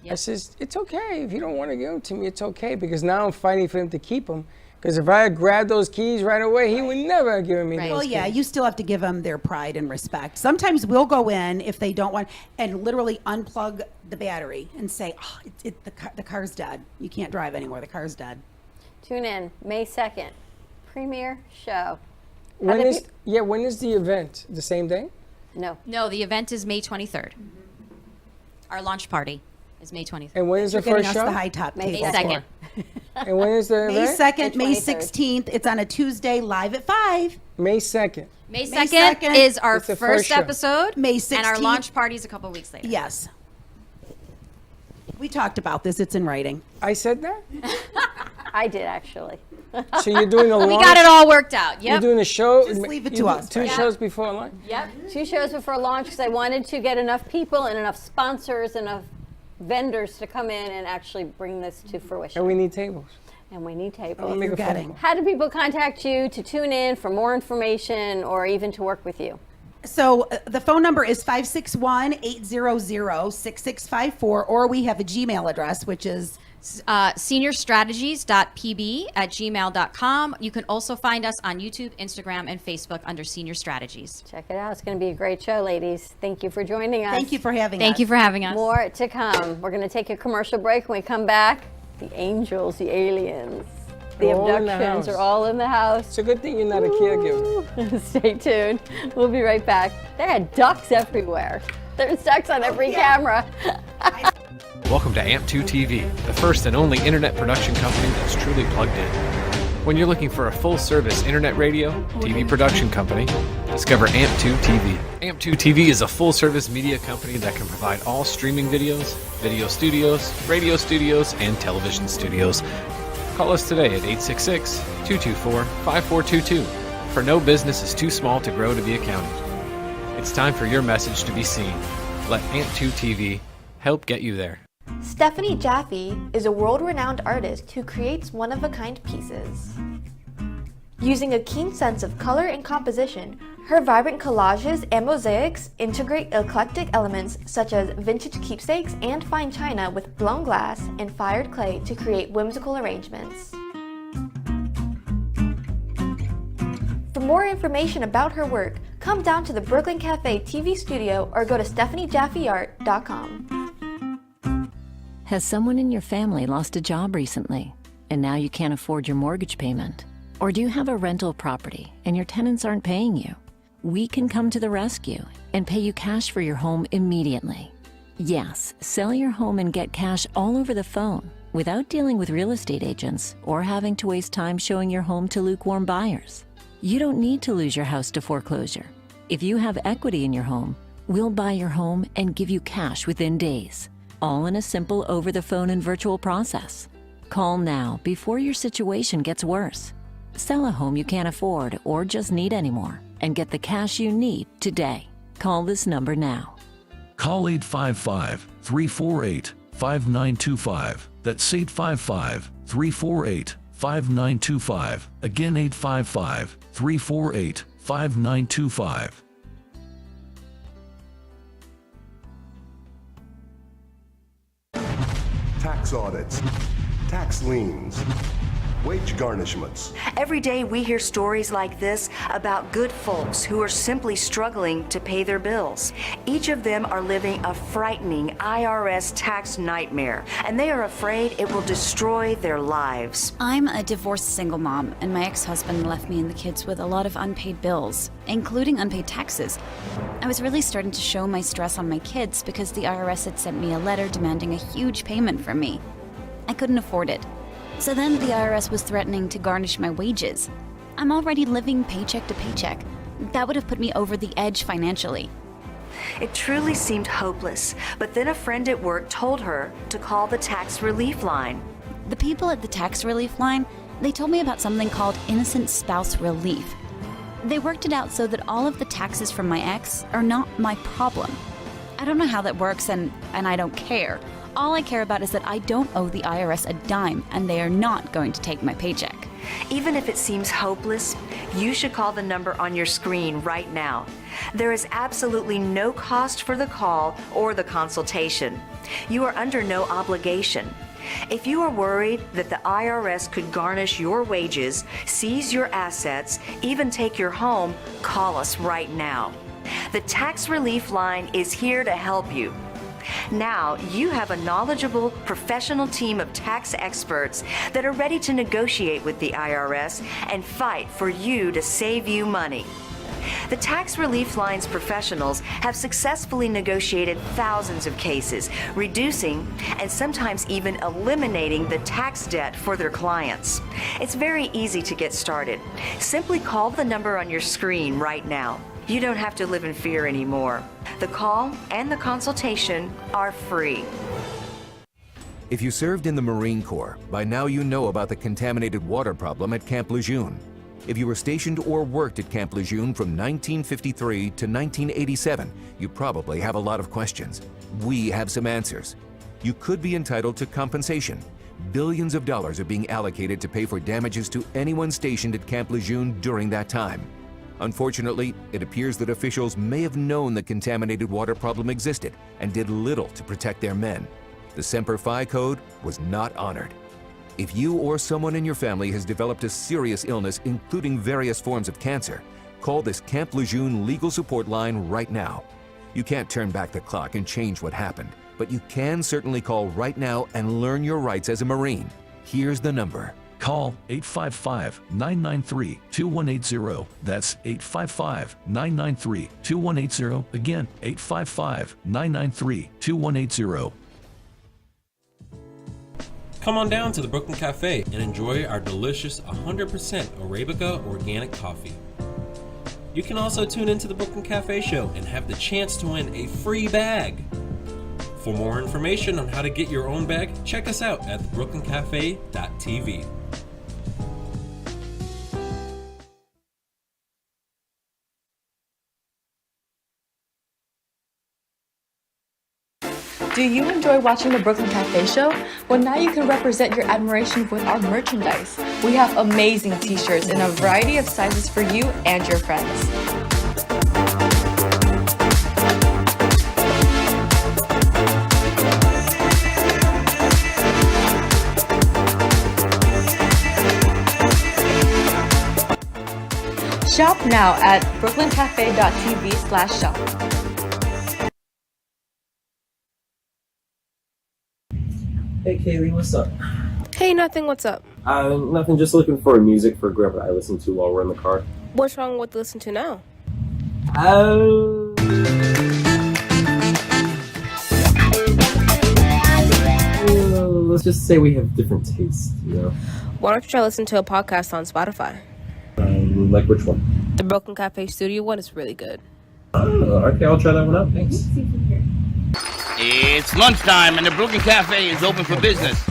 I says, it's okay. If you don't want to give them to me, it's okay. Because now I'm fighting for him to keep them. Because if I had grabbed those keys right away, he would never have given me those Well, keys. yeah, you still have to give them their pride and respect. Sometimes we'll go in if they don't want and literally unplug the battery and say, oh, the car's dead. You can't drive anymore. The car's dead. Tune in May 2nd. Premiere show. When is the event? The same day? No, the event is May 23rd. Our launch party is May 23rd. And when is the You're getting first us show? the high top May table. 2nd. And when is the May event? 2nd, The May 23rd. 16th. It's on a Tuesday, live at 5. May 2nd. May May 2nd 2nd. is our It's the first first show. episode. May And our 16th. launch party's a couple weeks later. Yes. We talked about this. It's in writing. I said that? I did actually. So you're doing a launch? We got it all worked out. You're Yep. doing a show? Just leave it You to do us, 2 right? shows before lunch? Yep. 2 shows before launch because I wanted to get enough people and enough sponsors, enough vendors to come in and actually bring this to fruition. And we need tables. And we need tables. I'll make a phone call. How do people contact you to tune in for more information or even to work with you? So the phone number is 561-800-6654, or we have a Gmail address, which is seniorstrategies.pb@gmail.com. You can also find us on YouTube, Instagram, and Facebook under Senior Strategies. Check it out. It's going to be a great show, ladies. Thank you for joining us. Thank you for having us. Thank you for having us. More to come. We're going to take a commercial break. When we come back, the angels, the aliens, the All in the abductions house. are all in the house. It's a good thing you're not a caregiver. Stay tuned. We'll be right back. There are ducks everywhere. There's ducks on every camera. Welcome to AMP2 TV, the first and only internet production company that's truly plugged in. When you're looking for a full-service internet radio, TV production company, discover AMP2 TV. AMP2 TV is a full-service media company that can provide all streaming videos, video studios, radio studios, and television studios. Call us today at 866-224-5422, for no business is too small to grow to be accounted. It's time for your message to be seen. Let AMP2 TV help get you there. Stephanie Jaffe is a world-renowned artist who creates one-of-a-kind pieces. Using a keen sense of color and composition, her vibrant collages and mosaics integrate eclectic elements such as vintage keepsakes and fine china with blown glass and fired clay to create whimsical arrangements. For more information about her work, come down to the Brooklyn Cafe TV studio or go to StephanieJaffeArt.com. Has someone in your family lost a job recently, and now you can't afford your mortgage payment? Or do you have a rental property and your tenants aren't paying you? We can come to the rescue and pay you cash for your home immediately. Yes, sell your home and get cash all over the phone without dealing with real estate agents or having to waste time showing your home to lukewarm buyers. You don't need to lose your house to foreclosure. If you have equity in your home, we'll buy your home and give you cash within days. All in a simple over-the-phone and virtual process. Call now before your situation gets worse. Sell a home you can't afford or just need anymore and get the cash you need today. Call this number now. Call 855-348-5925. That's 855-348-5925. Again, 855-348-5925. Tax audits, tax liens, wage garnishments. Every day we hear stories like this about good folks who are simply struggling to pay their bills. Each of them are living a frightening IRS tax nightmare, and they are afraid it will destroy their lives. I'm a divorced single mom, and my ex-husband left me and the kids with a lot of unpaid bills, including unpaid taxes. I was really starting to show my stress on my kids because the IRS had sent me a letter demanding a huge payment from me. I couldn't afford it. So then the IRS was threatening to garnish my wages. I'm already living paycheck to paycheck. That would have put me over the edge financially. It truly seemed hopeless, but then a friend at work told her to call the tax relief line. The people at the tax relief line, they told me about something called innocent spouse relief. They worked it out so that all of the taxes from my ex are not my problem. I don't know how that works, and I don't care. All I care about is that I don't owe the IRS a dime, and they are not going to take my paycheck. Even if it seems hopeless, you should call the number on your screen right now. There is absolutely no cost for the call or the consultation. You are under no obligation. If you are worried that the IRS could garnish your wages, seize your assets, even take your home, call us right now. The Tax Relief Line is here to help you. Now, you have a knowledgeable, professional team of tax experts that are ready to negotiate with the IRS and fight for you to save you money. The Tax Relief Line's professionals have successfully negotiated thousands of cases, reducing and sometimes even eliminating the tax debt for their clients. It's very easy to get started. Simply call the number on your screen right now. You don't have to live in fear anymore. The call and the consultation are free. If you served in the Marine Corps, by now you know about the contaminated water problem at Camp Lejeune. If you were stationed or worked at Camp Lejeune from 1953 to 1987, you probably have a lot of questions. We have some answers. You could be entitled to compensation. Billions of dollars are being allocated to pay for damages to anyone stationed at Camp Lejeune during that time. Unfortunately, it appears that officials may have known the contaminated water problem existed and did little to protect their men. The Semper Fi code was not honored. If you or someone in your family has developed a serious illness, including various forms of cancer, call this Camp Lejeune legal support line right now. You can't turn back the clock and change what happened, but you can certainly call right now and learn your rights as a Marine. Here's the number. Call 855-993-2180. That's 855-993-2180. Again, 855-993-2180. Come on down to the Brooklyn Cafe and enjoy our delicious 100% Arabica organic coffee. You can also tune into the Brooklyn Cafe show and have the chance to win a free bag. For more information on how to get your own bag, check us out at thebrooklyncafe.tv. Do you enjoy watching the Brooklyn Cafe show? Well, now you can represent your admiration with our merchandise. We have amazing t-shirts in a variety of sizes for you and your friends. Shop now at brooklyncafe.tv/shop. Hey Kaylee, what's up? Hey, nothing, what's up? Nothing, just looking for music for Grandpa I listen to while we're in the car. What's wrong with listen to now? Let's just say we have different tastes, you know? Why don't you try listening to a podcast on Spotify? Like which one? The Brooklyn Cafe Studio one is really good. Okay, I'll try that one out, thanks. It's lunchtime and the Brooklyn Cafe is open for business.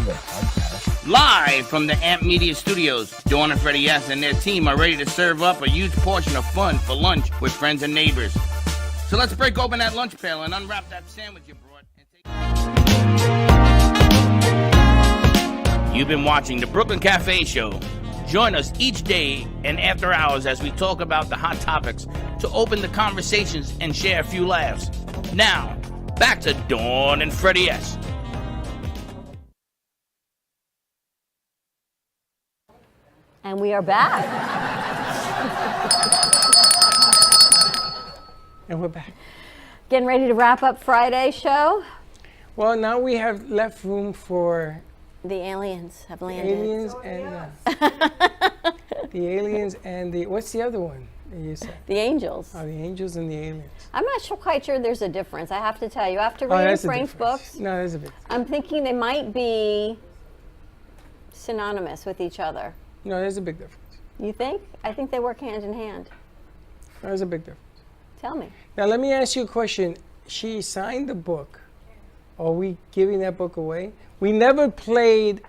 Live from the Amp Media Studios, Dawn and Freddie S. and their team are ready to serve up a huge portion of fun for lunch with friends and neighbors. So let's break open that lunch pail and unwrap that sandwich you brought. You've been watching the Brooklyn Cafe Show. Join us each day and after hours as we talk about the hot topics to open the conversations and share a few laughs. Now, back to Dawn and Freddie S. And we are back. And we're back. Getting ready to wrap up Friday's show. Well, now we have left room for the aliens have landed. Aliens and the aliens and the what's the other one that you said? The angels. Oh, the angels and the aliens. I'm not quite sure there's a difference. I have to tell you, after reading Frank's books, no, there's a bit. I'm thinking they might be synonymous with each other. No, there's a big difference. You think? I think they work hand in hand. No, there's a big difference. Tell me. Now let me ask you a question. She signed the book. Are we giving that book away? We never played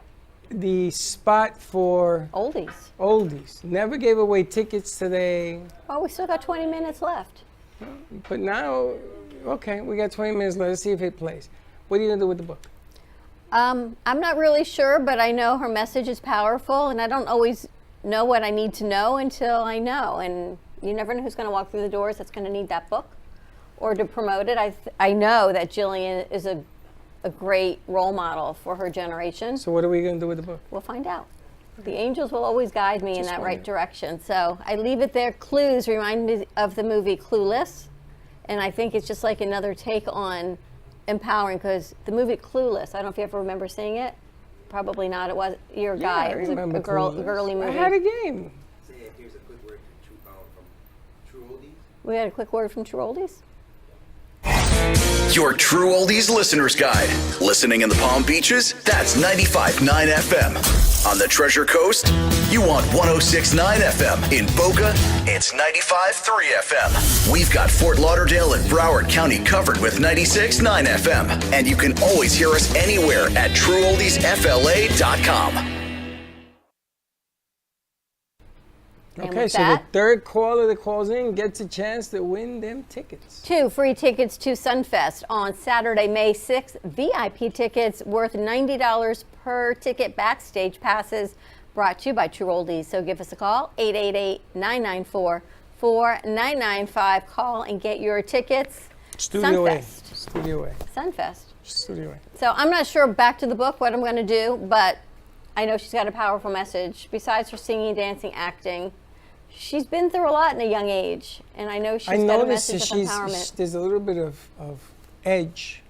the spot for oldies. Oldies. Never gave away tickets today. Oh, we still got 20 minutes left. But now, okay, we got 20 minutes left. Let's see if it plays. What are you gonna do with the book? I'm not really sure, but I know her message is powerful, and I don't always know what I need to know until I know. And you never know who's going to walk through the doors that's going to need that book or to promote it. I know that Jillian is a great role model for her generation. So what are we going to do with the book? We'll find out. The angels will always guide me in that right direction. So I leave it there. Clues remind me of the movie Clueless. And I think it's just like another take on empowering, because the movie Clueless, I don't know if you ever remember seeing it. Probably not. It was your guy. It was a girly movie. I had a game. Here's a quick word from True Oldies. We had a quick word from True Oldies. Your True Oldies Listener's Guide. Listening in the Palm Beaches? That's 95.9 FM. On the Treasure Coast? You want 106.9 FM. In Boca? It's 95.3 FM. We've got Fort Lauderdale and Broward County covered with 96.9 FM. And you can always hear us anywhere at TrueOldiesFLA.com. Okay, so the third caller that calls in gets a chance to win them tickets. 2 free tickets to Sunfest on Saturday, May 6th. VIP tickets worth $90 per ticket. Backstage passes brought to you by True Oldies. So give us a call, 888-994-4995. Call and get your tickets. Studio A. Sunfest. Studio A. Sunfest. Studio A. So I'm not sure back to the book what I'm going to do, but I know she's got a powerful message. Besides her singing, dancing, acting, she's been through a lot in a young age, and I know she's got a message of empowerment. There's a little bit of edge.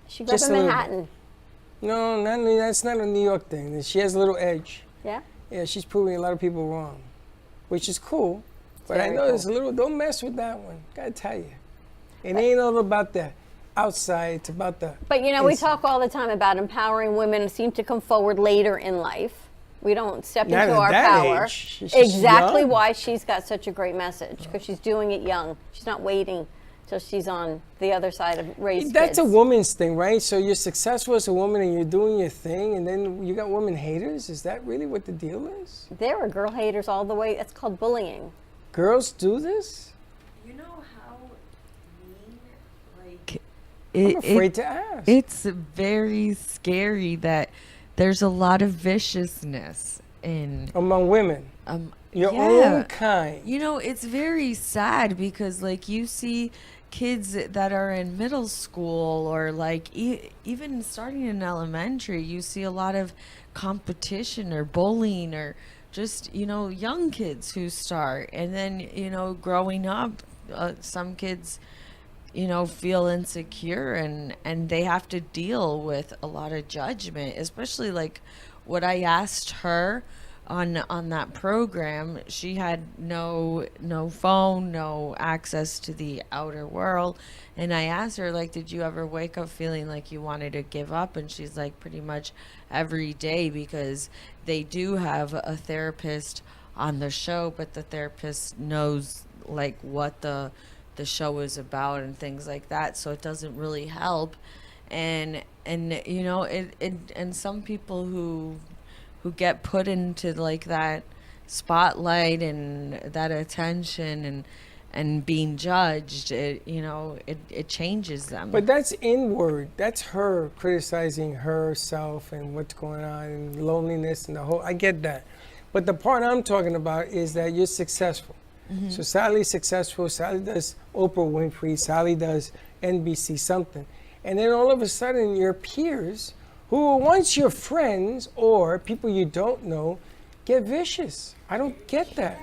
She grew up in Manhattan. No, that's not a New York thing. She has a little edge. Yeah? Yeah, she's proving a lot of people wrong, which is cool. But I know there's a little, don't mess with that one. Gotta tell you. It ain't all about the outside, it's about the But you know, we talk all the time about empowering women who seem to come forward later in life. We don't step Not into at our that power. age. She's Exactly young. why she's got such a great message, because she's doing it young. She's not waiting till she's on the other side of raised That's kids. a woman's thing, right? So you're successful as a woman and you're doing your thing, and then you got women haters? Is that really what the deal is? There are girl haters all the way. That's called bullying. Girls do this? You know how mean, like, I'm afraid to ask. It's very scary that there's a lot of viciousness among women. Your yeah. own kind. You know, it's very sad because, like, you see kids that are in middle school or, like, even starting in elementary, you see a lot of competition or bullying or just, you know, young kids who start. And then, you know, growing up, some kids, you know, feel insecure and they have to deal with a lot of judgment, especially like what I asked her on that program. She had no phone, no access to the outer world, and I asked her, like, did you ever wake up feeling like you wanted to give up? And she's like, pretty much every day, because they do have a therapist on the show, but the therapist knows like what the show is about and things like that, so it doesn't really help. And you know, it and some people who get put into like that spotlight and that attention and being judged, it changes them. But that's inward. That's her criticizing herself and what's going on and loneliness and the whole, I get that. But the part I'm talking about is that you're successful. Mm-hmm. So Sally's successful, Sally does Oprah Winfrey, Sally does NBC something. And then all of a sudden your peers, who were once your friends or people you don't know, get vicious. I don't get that.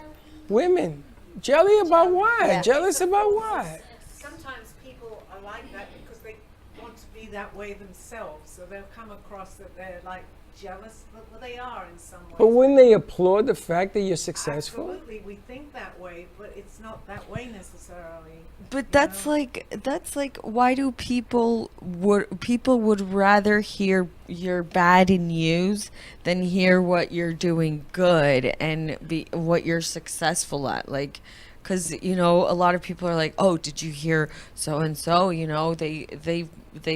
Women, jelly about what? Yeah. Jealous about what? Sometimes people are like that because they want to be that way themselves, so they'll come across that they're like jealous, but they are in some ways. But wouldn't they applaud the fact that you're successful? Absolutely, we think that way, but it's not that way necessarily. But that's like why do people would rather hear your bad news than hear what you're doing good and be what you're successful at? Like, because you know, a lot of people are like, oh, did you hear so and so? You know, they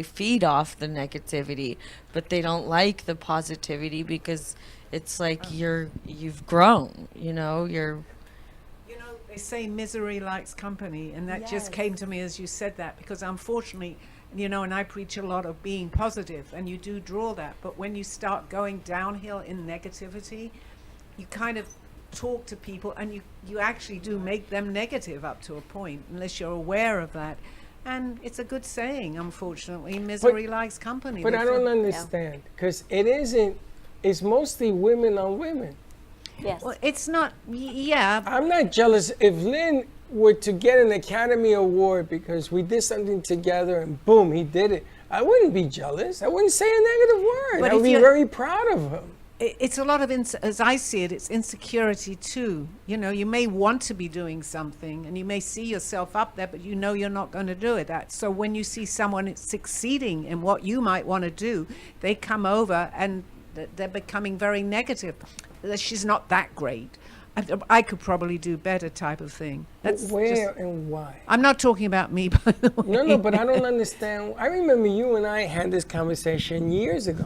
feed off the negativity, but they don't like the positivity because it's like you've grown. You know, They say misery likes company, and that just came to me as you said that, because unfortunately, you know, and I preach a lot of being positive, and you do draw that, but when you start going downhill in negativity, you kind of talk to people and you actually do make them negative up to a point, unless you're aware of that. And it's a good saying, unfortunately, misery likes company. But I don't understand, because it's mostly women on women. Yes. Well, it's not, yeah. I'm not jealous. If Lynn were to get an Academy Award because we did something together and boom, he did it, I wouldn't be jealous. I wouldn't say a negative word. But I would if be you're- very proud of him. it's a lot of, as I see it, it's insecurity too. You know, you may want to be doing something and you may see yourself up there, but you know you're not going to do it. So when you see someone succeeding in what you might want to do, they come over and they're becoming very negative. She's not that great. I could probably do better type of thing. That's where and why? I'm not talking about me, by the way. No, but I don't understand. I remember you and I had this conversation years ago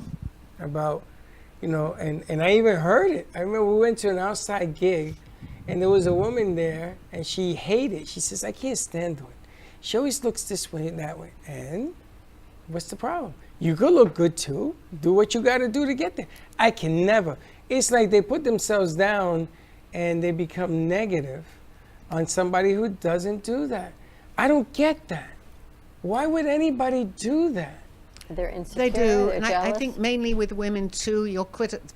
about, you know, and I even heard it. I remember we went to an outside gig and there was a woman there and she hated. She says, I can't stand doing it. She always looks this way and that way. And what's the problem? You could look good too. Do what you got to do to get there. I can never. It's like they put themselves down and they become negative on somebody who doesn't do that. I don't get that. Why would anybody do that? They're insecure. They do, they're and I jealous. think mainly with women too.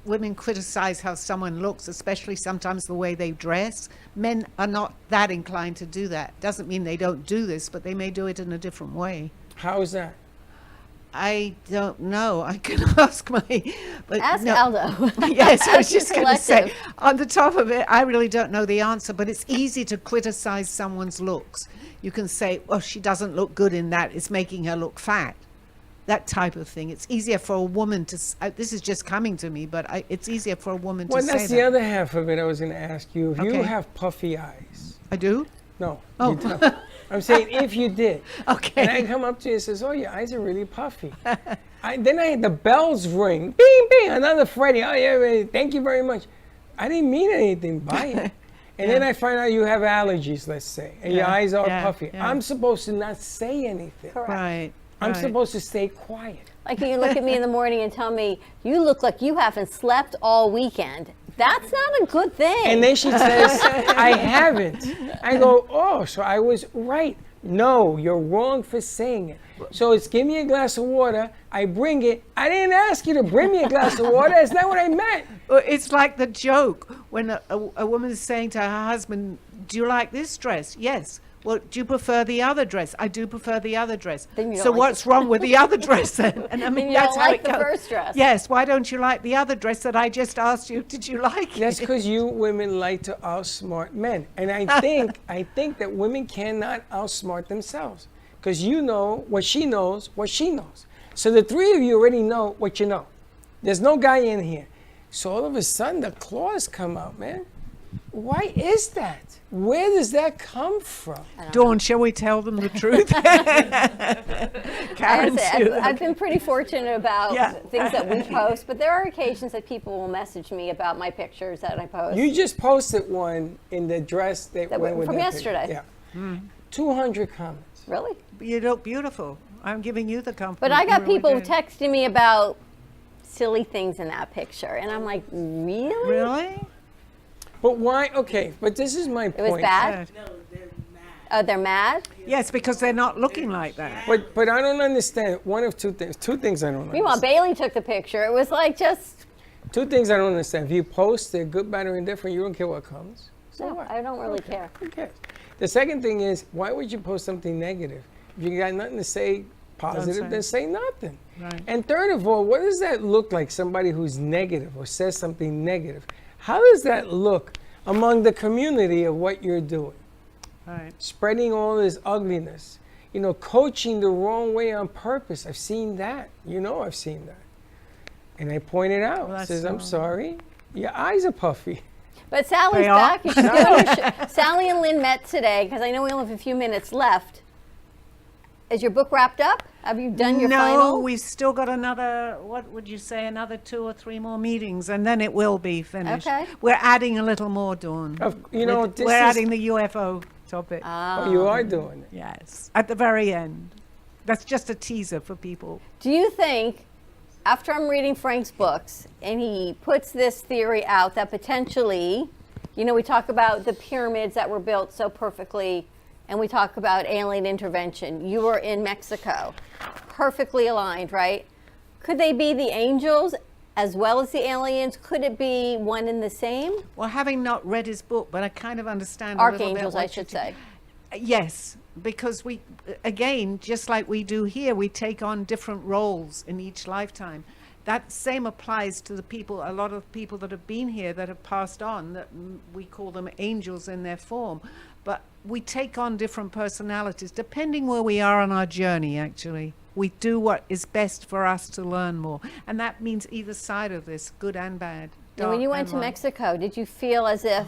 Women criticize how someone looks, especially sometimes the way they dress. Men are not that inclined to do that. Doesn't mean they don't do this, but they may do it in a different way. How is that? I don't know. I can ask my. But Ask no. Aldo. Yes, I was Ask your just going to say. collective. On the top of it, I really don't know the answer, but it's easy to criticize someone's looks. You can say, "Oh, she doesn't look good in that. It's making her look fat." That type of thing. It's easier for a woman to. This is just coming to me, but it's easier for a woman to say that. Well, that's the other half of it I was going to ask you. If you have puffy eyes. I do? No. Oh. You don't. I'm saying if you did. Okay. And I come up to you and says, oh, your eyes are really puffy. Then I had the bells ring. Bing, bing, another Freddie. Oh, yeah, thank you very much. I didn't mean anything by it. And then I find out you have allergies, let's say, and your eyes are puffy. Yeah. I'm supposed to not say anything. Correct. Right. I'm supposed to stay quiet. Like you look at me in the morning and tell me, you look like you haven't slept all weekend. That's not a good thing. And then she says, I haven't. I go, oh, so I was right. No, you're wrong for saying it. So it's give me a glass of water. I bring it. I didn't ask you to bring me a glass of water. That's not what I meant. Well, it's like the joke when a woman is saying to her husband, do you like this dress? Yes. Well, do you prefer the other dress? I do prefer the other dress. So what's wrong with the other dress then? And I mean, you that's don't how like it the goes. first dress. Yes. Why don't you like the other dress that I just asked you? Did you like it? That's because you women like to outsmart men. And I think that women cannot outsmart themselves. Because you know what she knows, So the three of you already know what you know. There's no guy in here. So all of a sudden the claws come out, man. Why is that? Where does that come from? Dawn, shall we tell them the truth? Karen, I've been pretty fortunate about things that we post, but there are occasions that people will message me about my pictures that I post. You just posted one in the dress that went with from that yesterday. Yeah. 200 comments. Really? You look beautiful. I'm giving you the compliment. But I got You really people did. texting me about silly things in that picture, and I'm like, really? Really? But why? Okay, but this is my point. It was bad? No, they're mad. They're mad? Yes, because they're not looking like that. But I don't understand. One of two things. Two things I don't understand. Meanwhile, Bailey took the picture. It was like just... Two things I don't understand. If you post, they're good, bad, or indifferent, you don't care what comes. So no, what? I don't really care. Who cares? The second thing is, why would you post something negative? If you got nothing to say positive, then say nothing. Right. And third of all, what does that look like, somebody who's negative or says something negative? How does that look among the community of what you're doing? Right. Spreading all this ugliness. You know, coaching the wrong way on purpose. I've seen that. You know I've seen that. And I pointed out, Well, says, I'm that's sorry, your eyes are puffy. But Sally's They are? back. She's doing her Sally and Lynn met today, because I know we only have a few minutes left. Is your book wrapped up? Have you done your final? No, we've still got another, what would you say, another 2 or 3 more meetings, and then it will be finished. Okay. We're adding a little more, Dawn. You know, this We're is- adding the UFO topic. Oh, you are doing it. Yes, at the very end. That's just a teaser for people. Do you think, after I'm reading Frank's books, and he puts this theory out that potentially, you know, we talk about the pyramids that were built so perfectly, and we talk about alien intervention. You were in Mexico, perfectly aligned, right? Could they be the angels as well as the aliens? Could it be one and the same? Well, having not read his book, but I kind of understand a little bit Archangels, what I should say. Yes, because we, again, just like we do here, we take on different roles in each lifetime. that same applies to the people, a lot of people that have been here that have passed on, that we call them angels in their form. But we take on different personalities depending where we are on our journey, actually. We do what is best for us to learn more. And that means either side of this, good and bad. And when you went to Mexico, did you feel as if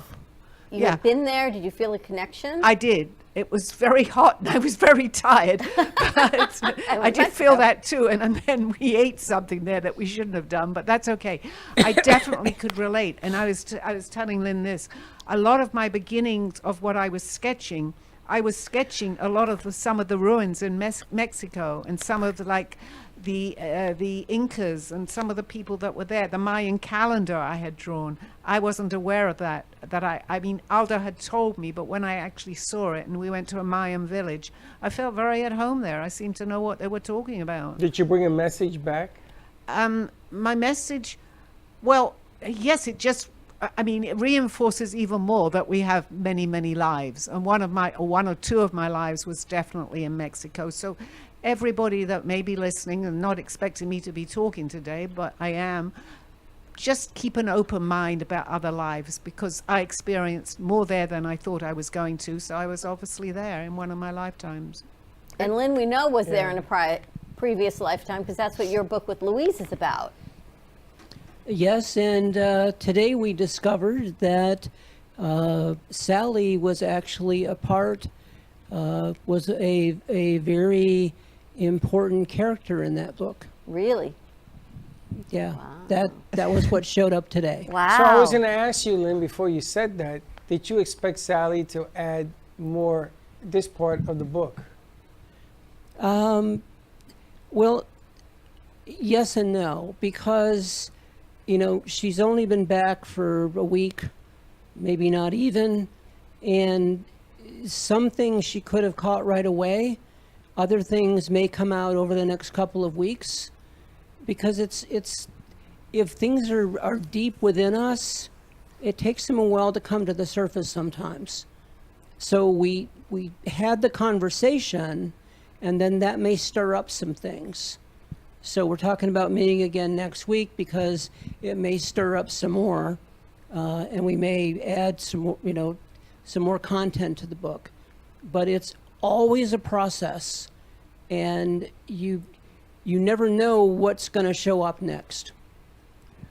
you had been there? Did you feel a connection? I did. It was very hot and I was very tired. But I did feel that too. And then we ate something there that we shouldn't have done, but that's okay. I definitely could relate. And I was telling Lynn this. A lot of my beginnings of what I was sketching a lot of some of the ruins in Mexico and some of the Incas and some of the people that were there. The Mayan calendar I had drawn. I wasn't aware of that. I mean, Aldo had told me, but when I actually saw it and we went to a Mayan village, I felt very at home there. I seemed to know what they were talking about. Did you bring a message back? My message, well, yes, it reinforces even more that we have many, many lives. And one or two of my lives was definitely in Mexico. So everybody that may be listening and not expecting me to be talking today, but I am, just keep an open mind about other lives, because I experienced more there than I thought I was going to. So I was obviously there in one of my lifetimes. And Lynn, we know, was there in a previous lifetime, because that's what your book with Louise is about. Yes, and today we discovered that Sally was actually was a very important character in that book. Really? Yeah, wow. That was what showed up today. Wow. So I was going to ask you, Lynn, before you said that, did you expect Sally to add more this part of the book? Well, yes and no, because she's only been back for a week, maybe not even, and some things she could have caught right away. Other things may come out over the next couple of weeks, because it's if things are deep within us, it takes them a while to come to the surface sometimes. So we had the conversation, and then that may stir up some things. So we're talking about meeting again next week because it may stir up some more, and we may add some more content to the book. But it's always a process, and you never know what's going to show up next.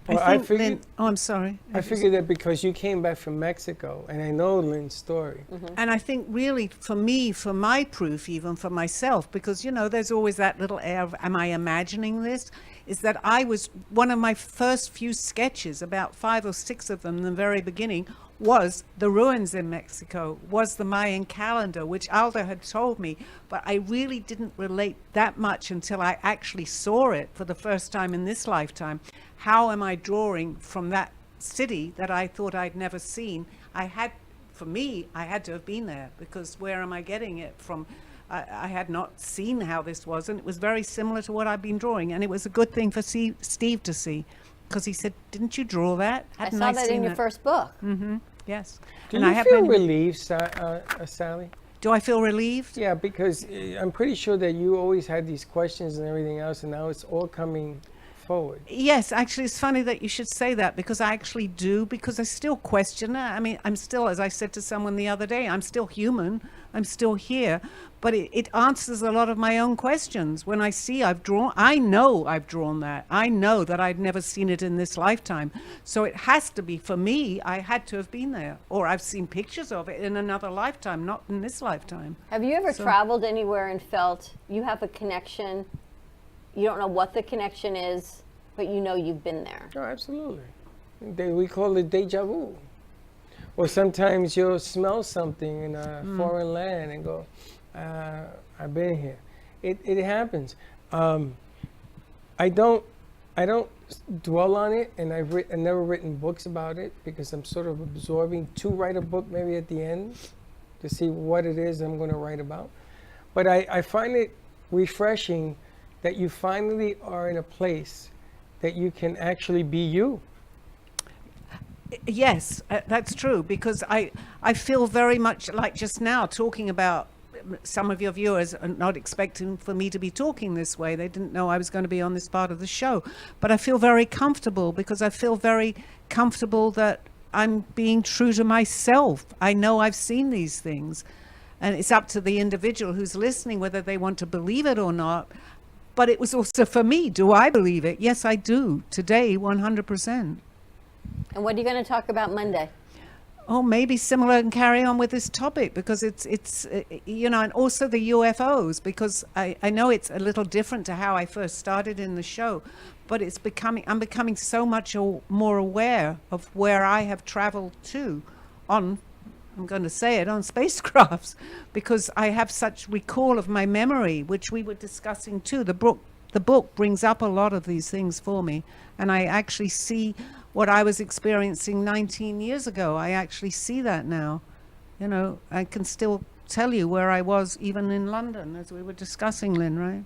Well, I figured, I'm sorry. I figured that because you came back from Mexico, and I know Lynn's story. Mm-hmm. And I think really for me, for my proof, even for myself, because, there's always that little air of, am I imagining this? Is that I was, one of my first few sketches, about 5 or 6 of them in the very beginning, was the ruins in Mexico, was the Mayan calendar, which Aldo had told me, but I really didn't relate that much until I actually saw it for the first time in this lifetime. How am I drawing from that city that I thought I'd never seen? For me, I had to have been there, because where am I getting it from? I had not seen how this was, and it was very similar to what I've been drawing, and it was a good thing for Steve to see, because he said, didn't you draw that? I saw that in your first book. Mm-hmm. Yes. Do you feel relieved, Sally? Do I feel relieved? Yeah, because I'm pretty sure that you always had these questions and everything else, and now it's all coming forward. Yes, actually, it's funny that you should say that, because I actually do, because I still question it. I mean, I'm still, as I said to someone the other day, I'm still human, I'm still here, but it answers a lot of my own questions. When I see I know I've drawn that. I know that I'd never seen it in this lifetime. So it has to be, for me, I had to have been there, or I've seen pictures of it in another lifetime, not in this lifetime. Have you ever traveled anywhere and felt you have a connection? You don't know what the connection is, but you know you've been there. Oh, absolutely. We call it deja vu. Or sometimes you'll smell something in a foreign land and go, I've been here. It happens. I don't dwell on it, and I've never written books about it, because I'm sort of absorbing to write a book maybe at the end to see what it is I'm going to write about. But I find it refreshing that you finally are in a place that you can actually be you. Yes, that's true, because I feel very much like just now talking about some of your viewers are not expecting for me to be talking this way. They didn't know I was going to be on this part of the show. But I feel very comfortable because I feel very comfortable that I'm being true to myself. I know I've seen these things. And it's up to the individual who's listening whether they want to believe it or not. But it was also for me. Do I believe it? Yes, I do. Today, 100%. And what are you going to talk about Monday? Oh, maybe similar and carry on with this topic because it's you know, and also the UFOs, because I know it's a little different to how I first started in the show, but I'm becoming so much more aware of where I have traveled to on, I'm going to say it, on spacecrafts, because I have such recall of my memory, which we were discussing too. The book brings up a lot of these things for me, and I actually see what I was experiencing 19 years ago. I actually see that now. You know, I can still tell you where I was even in London, as we were discussing, Lynn, right?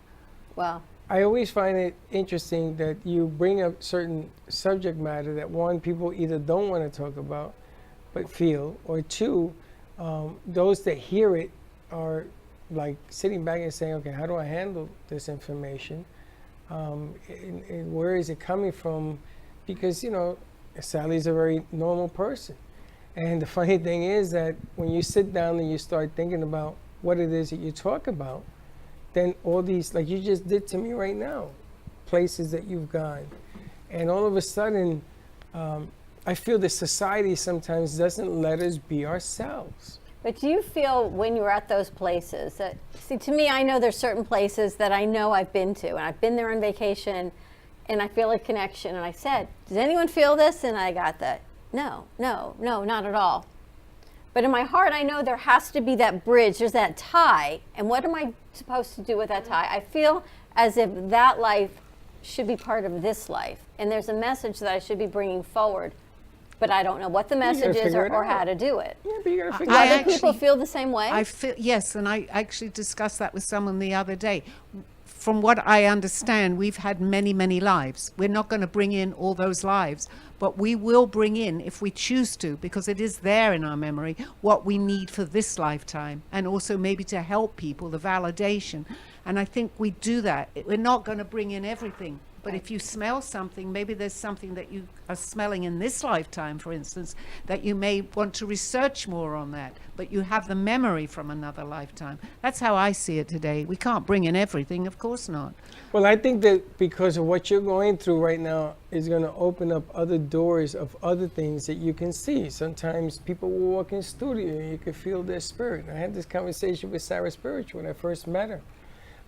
Wow. I always find it interesting that you bring up certain subject matter that, one, people either don't want to talk about but feel, or two, those that hear it are like sitting back and saying, okay, how do I handle this information? And where is it coming from? Because, you know, Sally's a very normal person. And the funny thing is that when you sit down and you start thinking about what it is that you talk about, then all these, like you just did to me right now, places that you've gone. And all of a sudden, I feel that society sometimes doesn't let us be ourselves. But do you feel when you're at those places that, see, to me, I know there's certain places that I know I've been to, and I've been there on vacation, and I feel a connection. And I said, does anyone feel this? And I got that. No, not at all. But in my heart, I know there has to be that bridge. There's that tie. And what am I supposed to do with that tie? I feel as if that life should be part of this life. And there's a message that I should be bringing forward. But I don't know what the message is or how to do it. Yeah, but you gotta figure Do other people feel the same way? I feel, yes, and I actually discussed that with someone the other day. From what I understand, we've had many, many lives. We're not going to bring in all those lives, but we will bring in, if we choose to, because it is there in our memory, what we need for this lifetime, and also maybe to help people, the validation. And I think we do that. We're not going to bring in everything. But if you smell something, maybe there's something that you are smelling in this lifetime, for instance, that you may want to research more on that, but you have the memory from another lifetime. That's how I see it today. We can't bring in everything, of course not. Well, I think that because of what you're going through right now is going to open up other doors of other things that you can see. Sometimes people will walk in studio and you can feel their spirit. I had this conversation with Sarah Spiritual when I first met her.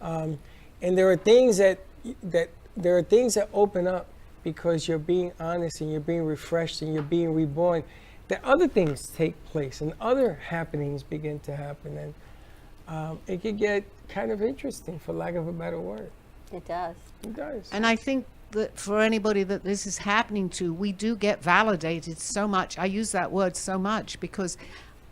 And there are things that open up because you're being honest and you're being refreshed and you're being reborn. That other things take place and other happenings begin to happen, and it could get kind of interesting, for lack of a better word. It does. It does. And I think that for anybody that this is happening to, we do get validated so much. I use that word so much because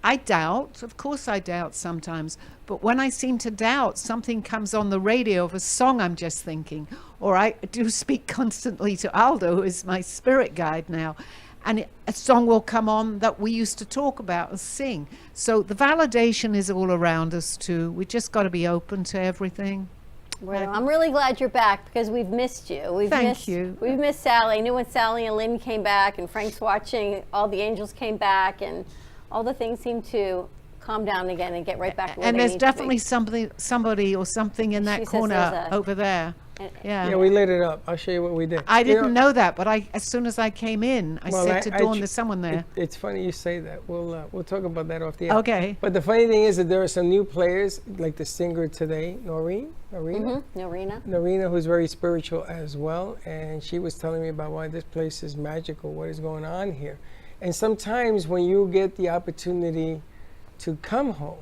I doubt, of course I doubt sometimes, but when I seem to doubt, something comes on the radio of a song I'm just thinking, or I do speak constantly to Aldo, who is my spirit guide now, and a song will come on that we used to talk about and sing. So the validation is all around us too. We just got to be open to everything. Well, I'm really glad you're back because we've missed you. Thank you. We've missed Sally. I knew when Sally and Lynn came back and Frank's watching, all the angels came back, and all the things seem to calm down again and get right back to where and they there's need definitely to be. somebody or something in that She says corner there's a- over there. Yeah. Yeah, we lit it up. I'll show you what we did. I You didn't know that, but as soon as I came in, I said to Dawn, there's someone there. It's funny you say that. We'll talk about that off the air. Okay. But the funny thing is that there are some new players, like the singer today, Norina, Norina, who's very spiritual as well, and she was telling me about why this place is magical, what is going on here. And sometimes when you get the opportunity to come home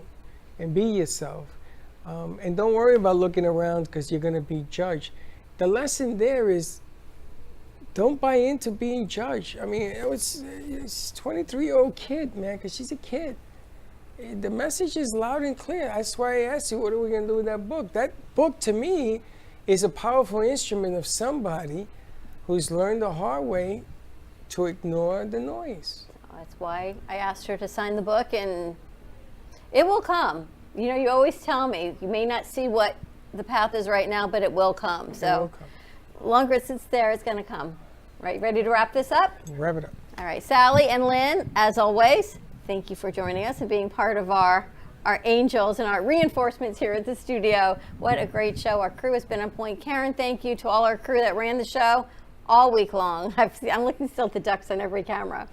and be yourself, and don't worry about looking around because you're going to be judged. The lesson there is don't buy into being judged. I mean, it's a 23-year-old kid, man, because she's a kid. The message is loud and clear. That's why I asked you, what are we going to do with that book? That book, to me, is a powerful instrument of somebody who's learned the hard way to ignore the noise. That's why I asked her to sign the book, and it will come. You know, you always tell me you may not see what the path is right now, but it will come. So longer it sits there, it's going to come. Right, ready to wrap this up? Wrap it up. All right, Sally and Lynn, as always, thank you for joining us and being part of our angels and our reinforcements here at the studio. What a great show. Our crew has been on point. Karen, thank you to all our crew that ran the show all week long. I'm looking still at the ducks on every camera.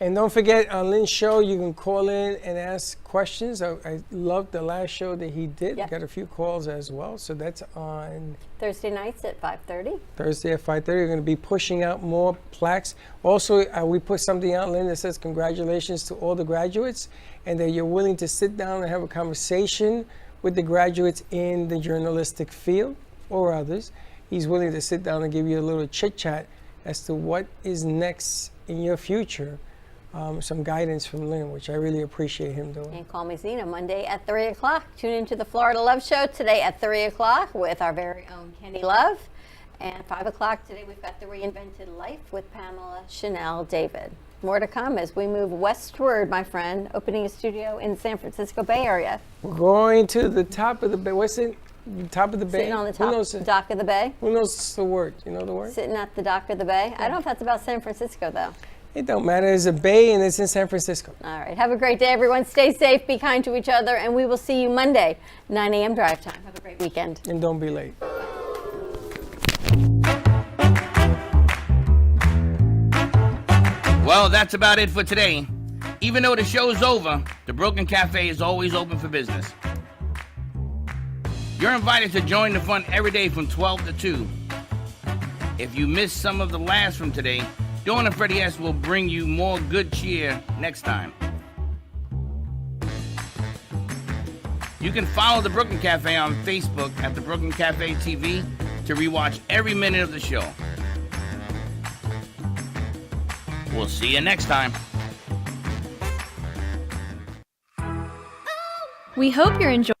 And don't forget, on Lynn's show, you can call in and ask questions. I loved the last show that he did. Yep. Got a few calls as well. So that's on Thursday nights at 5:30. Thursday at 5:30. We're going to be pushing out more plaques. Also, we put something out, Lynn, that says congratulations to all the graduates, and that you're willing to sit down and have a conversation with the graduates in the journalistic field or others. He's willing to sit down and give you a little chit-chat as to what is next in your future. Some guidance from Lynn, which I really appreciate him doing. And Call Me Zena, Monday at 3 o'clock. Tune into the Florida Love Show today at 3 o'clock with our very own Kenny Love. And 5 o'clock today, we've got The Reinvented Life with Pamela Chanel David. More to come as we move westward, my friend, opening a studio in San Francisco Bay Area. We're going to the top of the bay. What's it? The top of the bay? Sitting on the Who knows top dock of the bay. Who knows the word? You know the word? Sitting at the dock of the bay. I don't know if that's about San Francisco, though. It don't matter. There's a bay and it's in San Francisco. All right. Have a great day, everyone. Stay safe, be kind to each other, and we will see you Monday, 9 a.m. drive time. Have a great weekend. And don't be late. Well, that's about it for today. Even though the show's over, the Brooklyn Cafe is always open for business. You're invited to join the fun every day from 12 to 2. If you missed some of the laughs from today, Dawn and Freddie S. will bring you more good cheer next time. You can follow the Brooklyn Cafe on Facebook at the Brooklyn Cafe TV to rewatch every minute of the show. We'll see you next time. We hope you're enjoying